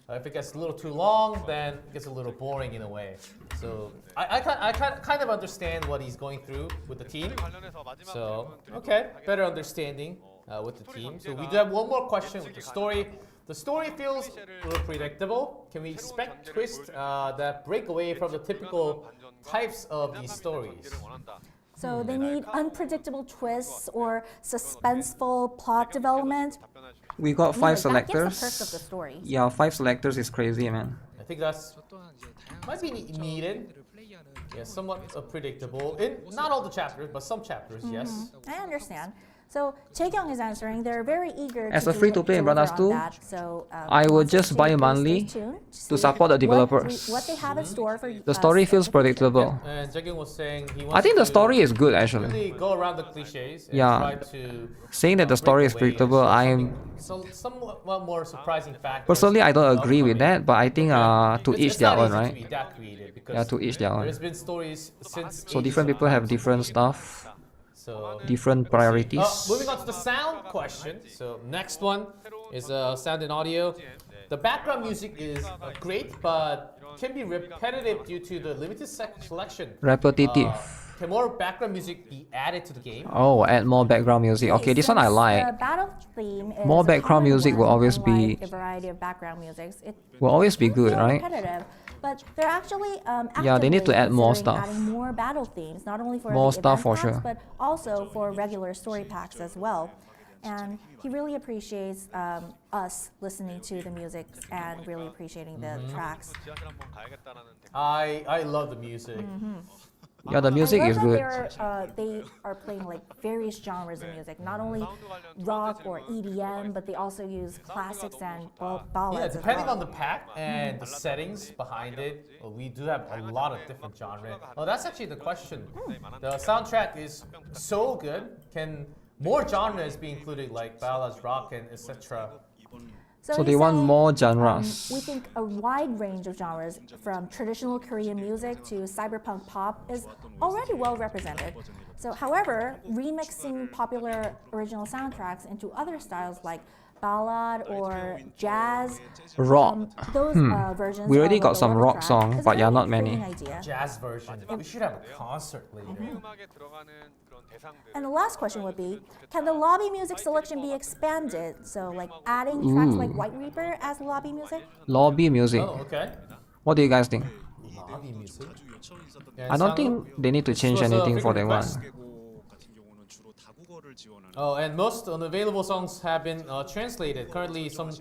If it gets a little too long, then it gets a little boring in a way. So I kind of understand what he's going through with the team. 관련해서 마지막 So 질문 okay, better understanding with the team. So we do have one more question with the story. The story feels a little predictable. Can we expect twists that break away from the typical types of these stories? So they need unpredictable twists or suspenseful plot development. We got 5 That gives the perk of the selectors. story. Yeah, 5 selectors is crazy, man. I think that's might be needed. Yeah, somewhat predictable. In not all the chapters, but some chapters, yes. I understand. So Chaekyung is answering. They're very eager As to a free-to-play in deliver Brothers on 2, that. So I would want us just to buy please monthly stay tuned to see support the what developers. what they have in store for The story feels in the future. predictable. And Jaekyung was saying he wants I think the to story is good actually. really go around the cliches and Yeah. try to Saying that the break story is away and predictable, show I am somewhat more surprising factors. personally I don't of agree with coming. that, but I think to It's each their not own, easy to right? be that creative because Yeah, to each their own. there's been stories since So ages different people ago. have different stuff, So different priorities. moving on to the sound question. So next one is sound and audio. The background music is great, but can be repetitive due to the limited selection. Repetitive. Can more background music be added to the game? Oh, add more background music. Okay, this one I Since like. The battle theme is More a background common music will one, always unlike be- a variety of background musics. It Will always be can good, feel right? repetitive, but they're actually Yeah, they need to actively add more considering stuff. Adding more battle themes, not only for More the stuff event for packs, sure. but also for regular story packs as well. And he really appreciates us listening to the music and really appreciating the tracks. 지하실 한번 가야겠다라는 댓글. I love the music. Yeah, the music I is love good. that they are playing like various genres of music, not only rock or EDM, but they also use classics and ballads. Yeah, as depending well. on the pack and the settings behind it, we do have a lot of different genres. Oh, that's actually the question. The soundtrack is so good. Can more genres be included, like ballads, rock, and etc.? So he's they want saying, more genres. We think a wide range of genres, from traditional Korean music to cyberpunk pop, is already well represented. So, however, remixing popular original soundtracks into other styles like ballad or jazz, Rock. those versions. We already of got the some lower rock track songs, is but yeah, very not many. intriguing idea. Jazz version. We should have a concert later. 음악에 들어가는 그런 대상들. And the last question would be, can the lobby music selection be expanded? So, like adding tracks like White Reaper as lobby music? Lobby music. Oh, okay. What do you guys think? Lobby music. I don't think they need to change anything for that one. Oh, and most unavailable songs have been translated. Currently, some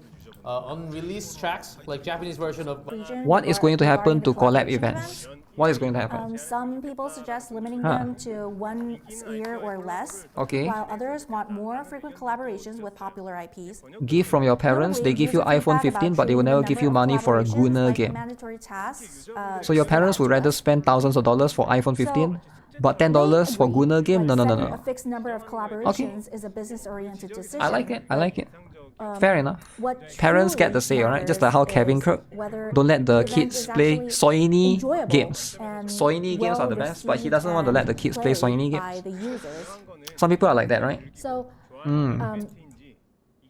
unreleased tracks, like Japanese version of. What is going to happen to collab collaboration events? What is going to happen? Some people suggest limiting them to once a year or less, Okay. while others want more frequent collaborations with popular IPs. Gift from your parents, they give you iPhone 15, but they will never give you money for a Gunner game. Mandatory tasks, So your parents would rather spend thousands of dollars for iPhone 15, but $10 for Gunner game? No, no, no, Setting no. A fixed number of collaborations is a business-oriented decision. I like it. I like it. Fair enough. What Parents get truly the say, alright? Just like how matters Kevin is Kirk whether don't let the event kids is play actually Soiny enjoyable games. and Soiny games are the best, but he well-received doesn't want to let the and kids play played Soiny by games. the users. Some people are like that, right? So,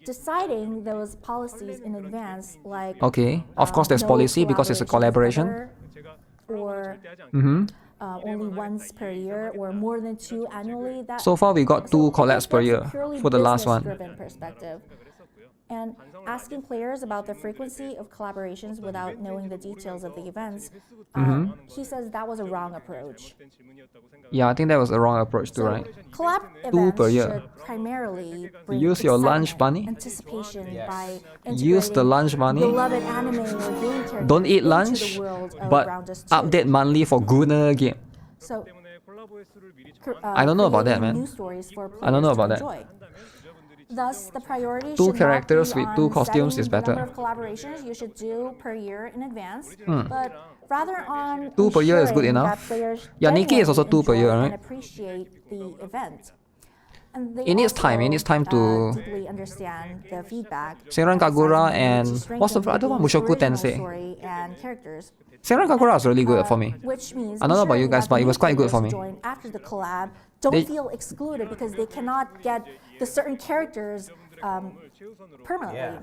deciding those policies in advance, like Okay. Of course, there's no policy because it's a collaboration. or only once per year, or more than 2 annually. That So far, we got 2 collabs per that's a year purely for the last one. business-driven perspective. And asking players about the frequency of collaborations without knowing the details of the events, he says that was a wrong approach. Yeah, I think that was the wrong approach too, right? Collab 2 events per year. should primarily bring Use your lunch excitement, money. anticipation Yes. by Use the integrating lunch money. beloved anime or game characters Don't eat into lunch, the world but around us too. update monthly for Gunner game. So, I don't know about that, creating man. new stories for I don't know players to about that. enjoy. Thus, the priority 2 should characters not be with 2 on costumes setting is the better. number of collaborations you should do per year in advance, but rather on 2 per year is good ensuring enough. that players Yeah, Nikki is also 2 per genuinely year, enjoy right? and appreciate the event. And they It needs time, it also, needs time to- deeply understand the feedback. Senran Kagura emphasizing the need and to what's the strengthen other one? game's Mushoku original Tensei. story and characters. Senran Kagura was really good for me. Which means I don't know about you ensuring guys, that but it new was quite good for players me. who join after the collab don't They- feel excluded because they cannot get the certain characters permanently. Yeah,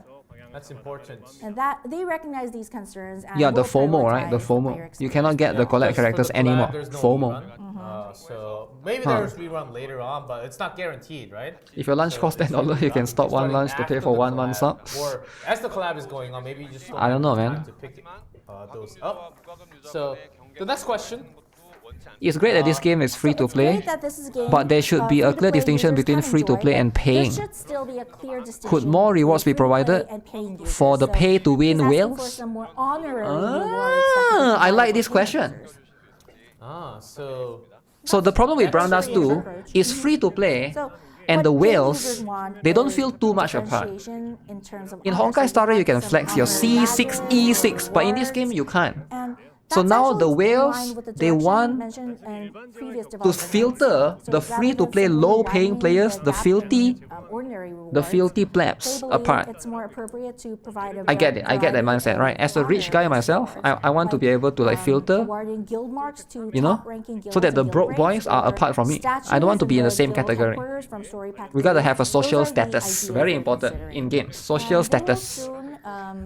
that's important. And that they recognize these concerns. And Yeah, the will FOMO, right? The prioritize player FOMO. You cannot get the Yeah, collab just for characters the collab, anymore. there's no FOMO. rerun. So maybe there's rerun later on, but it's not guaranteed, right? If your lunch costs $10, you can stop one Starting lunch to pay after for the 1 month collab, subs. Or as the collab is going on, maybe you just I don't know, have man. time to pick those up. So the next question. It's great that this game is free to It's play, great that this is a game, but there should be a clear free-to-play distinction users between can free-to-play enjoy, and but paying. There should still be a clear distinction Could more between rewards be free-to-play provided and paying for users. the pay-to-win he's asking whales? for some more honorary rewards that can be I like provided this for question. users. So the problem with Brown Dust That's 2 approach. is free to play, So and what the paid whales, users want they don't is feel too much apart. differentiation in terms of In honors. Honkai Star Rail, you can Some flex your honorary C6, badges, E6, but in this rewards, game you can't. and So that's now actually the in whales, line with the they direction want mentioned in previous to development filter notes. So the rather free-to-play than simply low-paying widening players, the gap filthy, in, ordinary rewards, the filthy plebs they believe apart. It's more appropriate to provide a I get it. I get that variety mindset, of right? As a rich guy honorary myself, rewards, I want to be able to like filter, awarding guild marks to you know, top-ranking so that guilds the and broke guild boys ranks, are or apart from me. I don't want to statues be in the in same guild category. headquarters from story pack We gotta have a Those social are the status. ideas Very they're important considering. in games. Social And they will status. soon,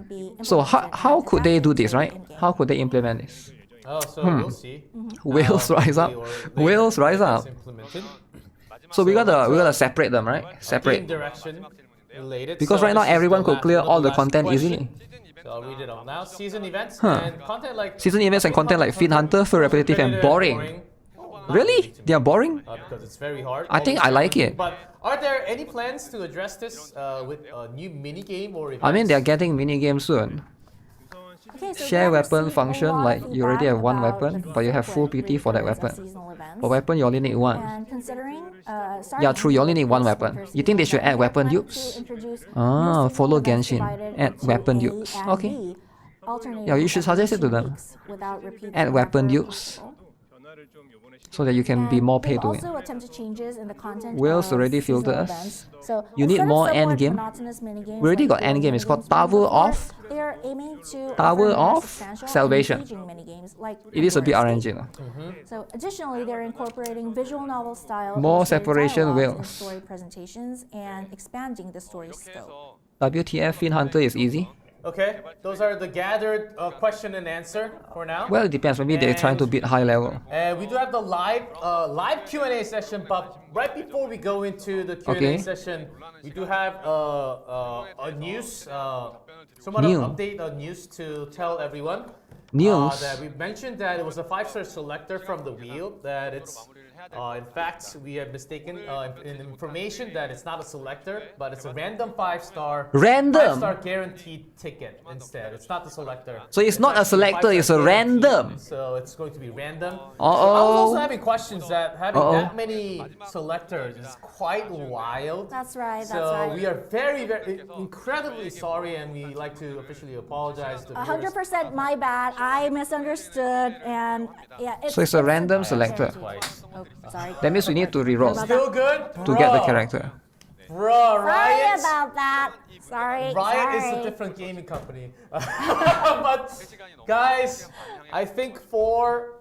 be So implemented how and could they do adapted this, to right? in-game. How could they implement this? Oh, so we'll see. Whales how rise up. quickly or later Whales rise it's up. implemented. So we gotta separate them, right? Game Separate. direction related. Because So right now this is everyone the could last- clear one of all the last content question. easily. So I'll read it out now. Season events Huh. and content like Season events and content like Fin Hunter feel repetitive and boring. Really? They are boring? Because it's very hard. I think Always I like challenging. it. But are there any plans to address this with a new mini game or events? I mean, they are getting mini games soon. Okay, so Share we have weapon received a function, lot of like you already have one feedback weapon, about but you have full frequent PT for that recurrence of weapon. seasonal events. For weapon, you only need one. And considering, Yeah, true, you only need one this weapon. winter You think they should season, add we are weapon planning dupes? to introduce new Ah, seasonal follow events Genshin. divided Add into weapon A dupes. and Okay. B, alternating Yeah, you should every suggest it to 2 them. weeks without repeats Add weapon whenever dupes. possible. So that you can be And more they've pay to win. also attempted changes in the content Wales of already seasonal filtered us. events. So You need instead of more somewhat endgame. monotonous minigames We already like got the endgame, it's called minigames from Tower before, of- They are aiming to Tower offer more of substantial and Salvation. engaging minigames like It is a bit Endurance RNG. Gate. So additionally, they're incorporating visual novel style More illustrated separation dialogues in wheels. story presentations and expanding the story scope. WTF Fin Hunter is easy. Okay, those are the gathered question and answer for now. Well, it depends. Maybe they're trying to beat high level. And we do have the live Q&A session, but right before we go into the Q&A Okay. session, we do have a news, somewhat New. of update on news to tell everyone. News. That we mentioned that it was a 5-star selector from the wheel, that it's in fact we have mistaken in information that it's not a selector, but it's a random 5-star Random? 5-star guaranteed ticket instead. It's not the selector. So it's not a actually selector, 5-star it's a guaranteed, random. So it's going to be random. Uh-oh. So I was also having questions that having Uh-oh. that many selectors is quite wild. That's right. That's So right. we are very, very incredibly sorry, and we like to officially apologize to viewers. 100% my bad. I misunderstood, and yeah. So it's a random selector. Twice. Oh, sorry. That means we need to reroll Still good? to get the Bro. character. Bro, Sorry Riot. about that. Sorry. Riot sorry. is a different gaming company. But guys, I think for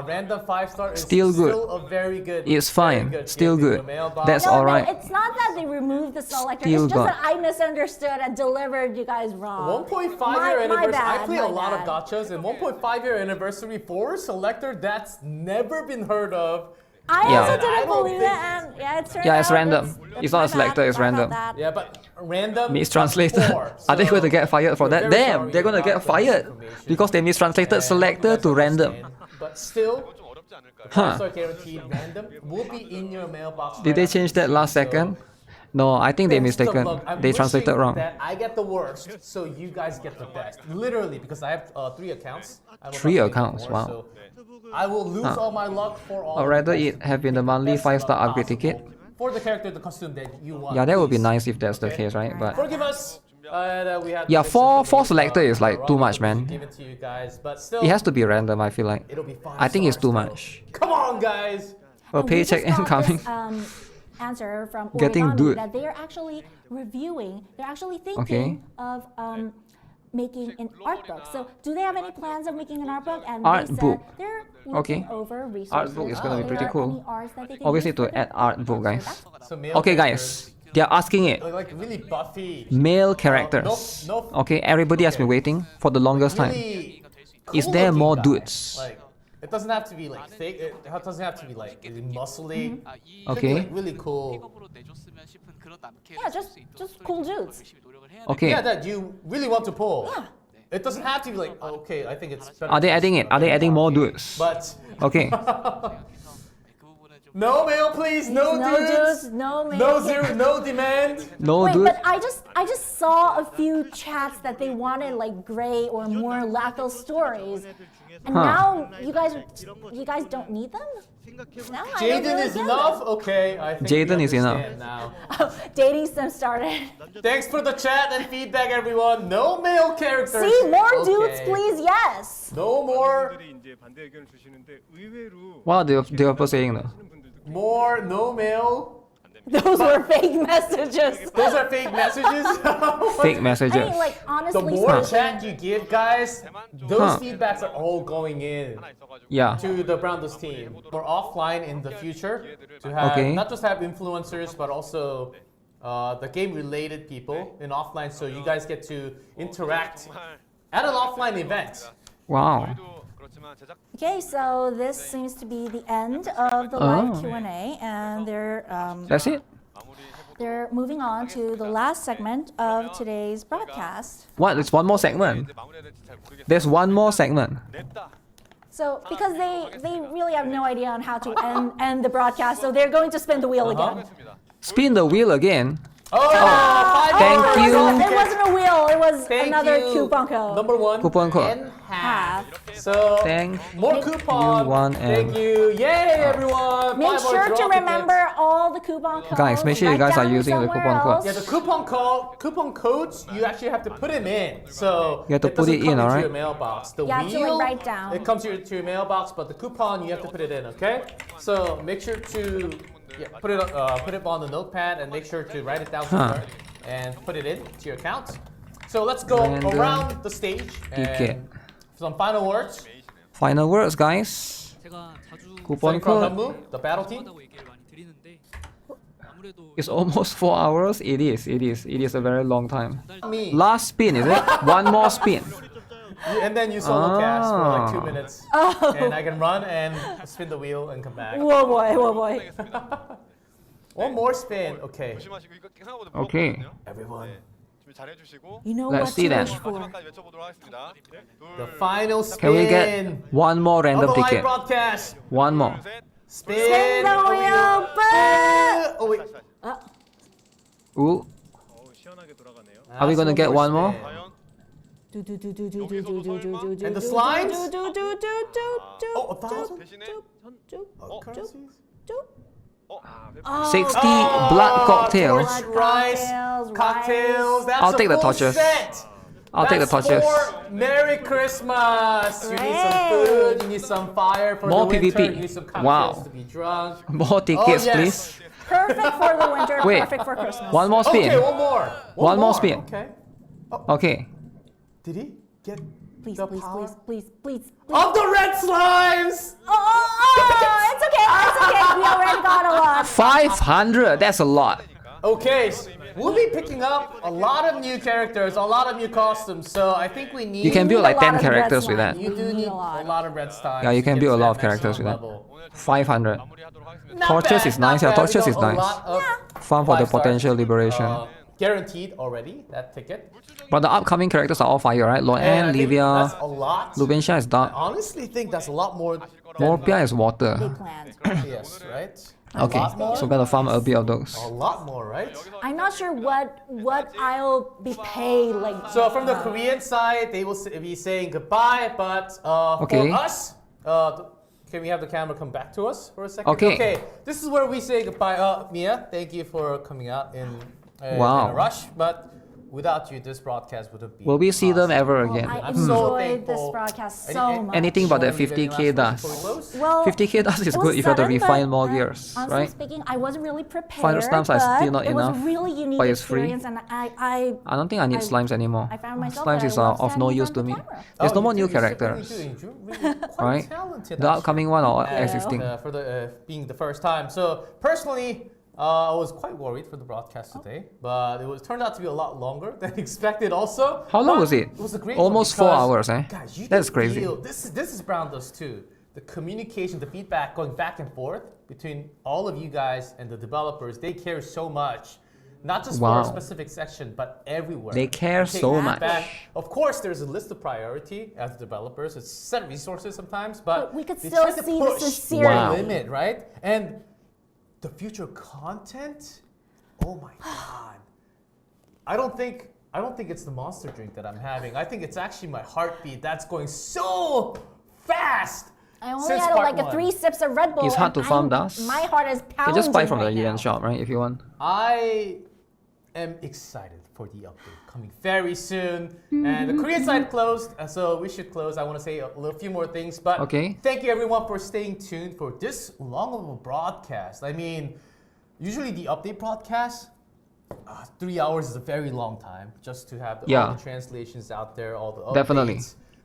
random 5-star is Still good. still a very good. It's very fine. good Still gift in good. your mailbox. That's No, alright. no, it's not that they removed the selector. Still It's just got- that I misunderstood and delivered you guys wrong. 1.5 My- year my anniversary. bad, I play my a lot of bad. gachas, and 1.5 year anniversary for a selector that's never been heard of. I Yeah. also I didn't don't believe think- it, and yeah, it turned Yeah, it's out random. It's not a my selector, bad. it's Sorry about random. that. Yeah, but random Mistranslated. four, Are they going to so get fired for we're that? very Damn, sorry they're going to about get the fired misinformation. because they mistranslated And selector you guys to random. understand. But still, Huh. 5-star guaranteed random will be in your mailbox. Did right they after change this that last video. second? No, I think they Best of mistaken. luck. I'm They translated wishing wrong. That I get the worst, so you guys get the best. Literally, because I have 3 accounts. I will not 3 make accounts, more, wow. so I will lose all my luck for all. Or of rather, you it guys. have been the monthly Best luck 5-star upgrade possible ticket. for the character, the costume that you want. Yeah, that would be please. nice if that's the Okay. case, right? But Forgive us. That we had Yeah, this four information, selector is, like, wrong too much, information man. given to you guys, but still, it has to be random, I feel like. it'll be 5 I think it's too stars, much. though. Come on, guys. A And we paycheck just got incoming. This, answer from Getting Origami dude. that they are actually reviewing. They're actually thinking Okay. of making an art book. So, do they have any plans of making an art book? And Art they said book. they're looking Okay. over resources. Art book is gonna be If pretty there are cool. any arts that they can Always use need to for their add art book, So guys. that's- So male Okay, characters guys. They're asking it. look like really buffy. Male characters. no- Okay, everybody has been waiting for the longest time. Really Is cool there looking more guy. dudes? Like, it doesn't have to be like thick. It doesn't have to be like really muscly. 아, 이 It could be, Okay. like, really cool. 픽업으로 내줬으면 싶은 그런 남캐를 Yeah, 쓸 just- 수 있도록 just 저희도 cool 더 dudes. 열심히 노력을 해야 Okay. Yeah, that you really want to pull. Yeah. It doesn't have to be like, oh, okay, I think it's better. Are they to adding just it? Are they adding more talking. dudes? But Okay. 그 부분은 좀 no male, please, no, No dudes, dudes, no male. no zero, no demand. No Wait, dude. but I just saw a few chats that they wanted like gray or more lactose stories, and Huh. now you guys don't need them. Now I don't Jaden really is get enough. them. Okay, I think Jaden we is enough. understand now. Dating sim started. Thanks for the chat and feedback, everyone. No male characters. See more dudes, Okay. please. Yes. No more, 분들이 이제 반대 의견을 주시는데 의외로 What are the developers saying though? 하시는 분들도 more, no male. Those were fake messages. Those are fake messages. Fake I messages. mean, like The honestly more speaking, chat you give, guys, those Huh. feedbacks are all going in Yeah. to the Brownless team for offline in the future to have Okay. not just have influencers but also the game-related people in offline, so you guys get to interact at an offline event. Wow. 그렇지만 제작 okay, so this seems to be the end of the live Q&A, and That's it? they're moving on to the last segment of today's broadcast. What? There's one more segment. 이제 마무리해야 될지 잘 모르겠어요. There's one more segment. 냈다. So because they really have no idea on how to end the broadcast, so they're going to spin the wheel again. 하겠습니다. Spin the wheel again. Oh, Thank Oh, you. It wasn't a wheel. It was Thank another you. coupon code. Number one. Coupon code. And half. Half. So Thank more coupon. you, one Thank and- you. Yay, everyone. Make 5 more sure draw to tickets. remember all the coupon codes. Guys, make sure you Write guys are down using the somewhere coupon code. else. Yeah, the coupon codes, you actually have to put them in. So You have to put doesn't it come in, into alright? your mailbox. The You have to, wheel, write down. it comes to your mailbox, but the coupon, you have to put it in, okay? So make sure to put it on the notepad and make sure to write it down somewhere and put it in to your account. So let's go Random around the stage ticket. and some final words. Final words, guys. 제가 자주 Coupon Starting from code. Hanmu, the battle team. 하다고 얘기를 많이 드리는데 아무래도 It's almost 4 hours. It is a very long time. Me. Last spin, is it? One more spin. And then you solo cast for like 2 Ah. minutes. Oh. And I can run and spin the wheel and come back. Whoa boy, whoa boy. One more spin. Okay. 조심하시고 이거 생각보다 오케이. 무겁거든요. Everyone. 준비 잘해주시고 You know Let's what see to then. wish for. 마지막까지 외쳐보도록 하겠습니다. The final spin. Can we get one more on random the live ticket? broadcast? One more. 셋. Spin. Spin the wheel, but- Oh wait. Ooh. 시원하게 돌아가네요. Are we gonna get one more? 과연 Do do do do do do do do do do And the do slimes? do do do do do do Oh, 1,000 대신에 currencies. Oh, 60 blood cocktails. Torch rice, Cocktails, cocktails. That's I'll a take the full torches. set. I'll take the That's torches. for Merry Christmas. You need some Great. food. You need some fire for More the winter. PvP. You need some cocktails Wow. to be drunk. More tickets, yes. please. perfect for the winter, Wait. perfect for Christmas. One more spin. Okay, one more. One more spin. Okay. Okay. Did he get Please, the please, power? please, please, please. Of the red slimes! It's okay, it's okay. We already got a lot. 500. That's a lot. Okay, so we'll be picking up a lot of new characters, a lot of new costumes. So I think we need. You can build need a like lot 10 of red characters with slime. that. You do We need need a lot. a lot of red slimes. Yeah, you to can get build to a lot of that characters with maximum that. level. 500. 마무리하도록 하겠습니다. Not Torches bad, is not nice, yeah, bad. torches We is got a nice. lot of Fun for the 5-star. potential liberation. Guaranteed already that ticket. But the upcoming characters are all fire, right? And Loan, I think Livia, that's a lot. Lubinsha is I dark. honestly think that's a lot more. than Morpia is They water. planned. Yes, right? Okay, A lot more. so we're gonna farm a bit of those. A lot more, right? I'm not sure what I'll be paid like. So from the Korean side, they will be saying goodbye, but Okay. for us, can we have the camera come back to us for a second? Okay. Okay, this is where we say goodbye. Mia, thank you for coming out in Wow. a rush, but without you, this broadcast wouldn't be. Will we see them possible. ever again? I I'm so enjoyed this thankful. broadcast Any- so any- much. Anything but the Shall we leave any 50k last words does. before we close? Well, 50k does is it was good if you have to sudden, refine but, more gears, honestly right? speaking, I wasn't really prepared. Fire stamps are still but not it enough, was really unique but it's free. experience, and I I don't think I need I- slimes anymore. I found myself Slimes that is I love of no standing in use to front me. of the camera. There's no Oh, more you new do, you're characters, really quite right? talented, The actually. upcoming one or Yeah. existing. For the being the first time. So personally, I was quite worried for the broadcast today, but it was turned out to be a lot longer than expected. Also, How long But was it? It was a great Almost one 4 because, hours, eh? Guys, you That's can crazy. feel- this is Brown does too. The communication, the feedback going back and forth between all of you guys and the developers. They care so much. Not just for Wow. a specific section, but everywhere. They care Take so feedback. much. Of course, there's a list of priority as developers. It's set resources sometimes, but But we could they still try to see the push sincerity. Wow. limit, right? And the future content. Oh my god! I don't think it's the monster drink that I'm having. I think it's actually my heartbeat that's going so fast. I only since had part like a one. 3 sips of Red Bull. It's hard and to farm I'm- dust. My heart is You pounding. just buy from the right UN now. shop, right? If you want. I am excited for the update coming very soon. And the Korean side closed, so we should close. I want to say a few more things, but Okay. thank you everyone for staying tuned for this long of a broadcast. I mean, usually the update broadcast, 3 hours is a very long time just to have all Yeah. the translations out there, all the updates. Definitely.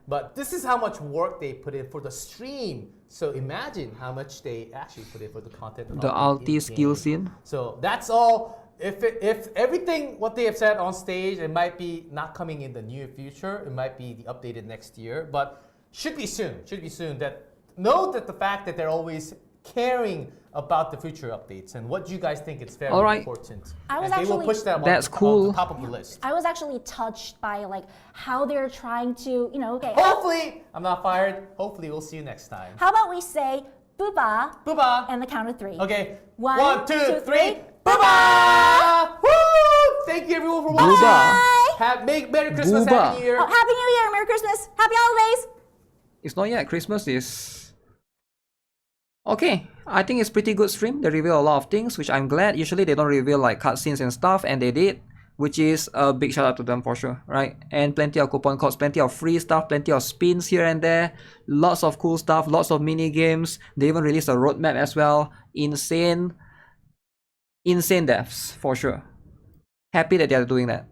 But this is how much work they put in for the stream. So imagine how much they actually put in for the content. and The update ulti skill in-game. scene. So that's all. If everything what they have said on stage, it might be not coming in the near future. It might be the updated next year, but should be soon. Should be soon. That know that the fact that they're always caring about the future updates and what you guys think is very Alright. important. I was and they will actually- push that on That's the, cool. on the top of the list. I was actually touched by like how they're trying to, okay. Hopefully, I'm not fired. Hopefully, we'll see you next time. How about we say booba Booba. and the count of 3? Okay. One, 1, 2, two, 3. three. Booba! Woo! Thank you everyone for watching. Booba. Merry Christmas, Booba. Happy New Year. Oh, Happy New Year, Merry Christmas, Happy Holidays. It's not yet. Christmas is... Okay, I think it's pretty good stream. They reveal a lot of things, which I'm glad. Usually they don't reveal like cutscenes and stuff, and they did, which is a big shout out to them for sure, right? And plenty of coupon codes, plenty of free stuff, plenty of spins here and there, lots of cool stuff, lots of mini games. They even released a roadmap as well. Insane devs for sure. Happy that they are doing that.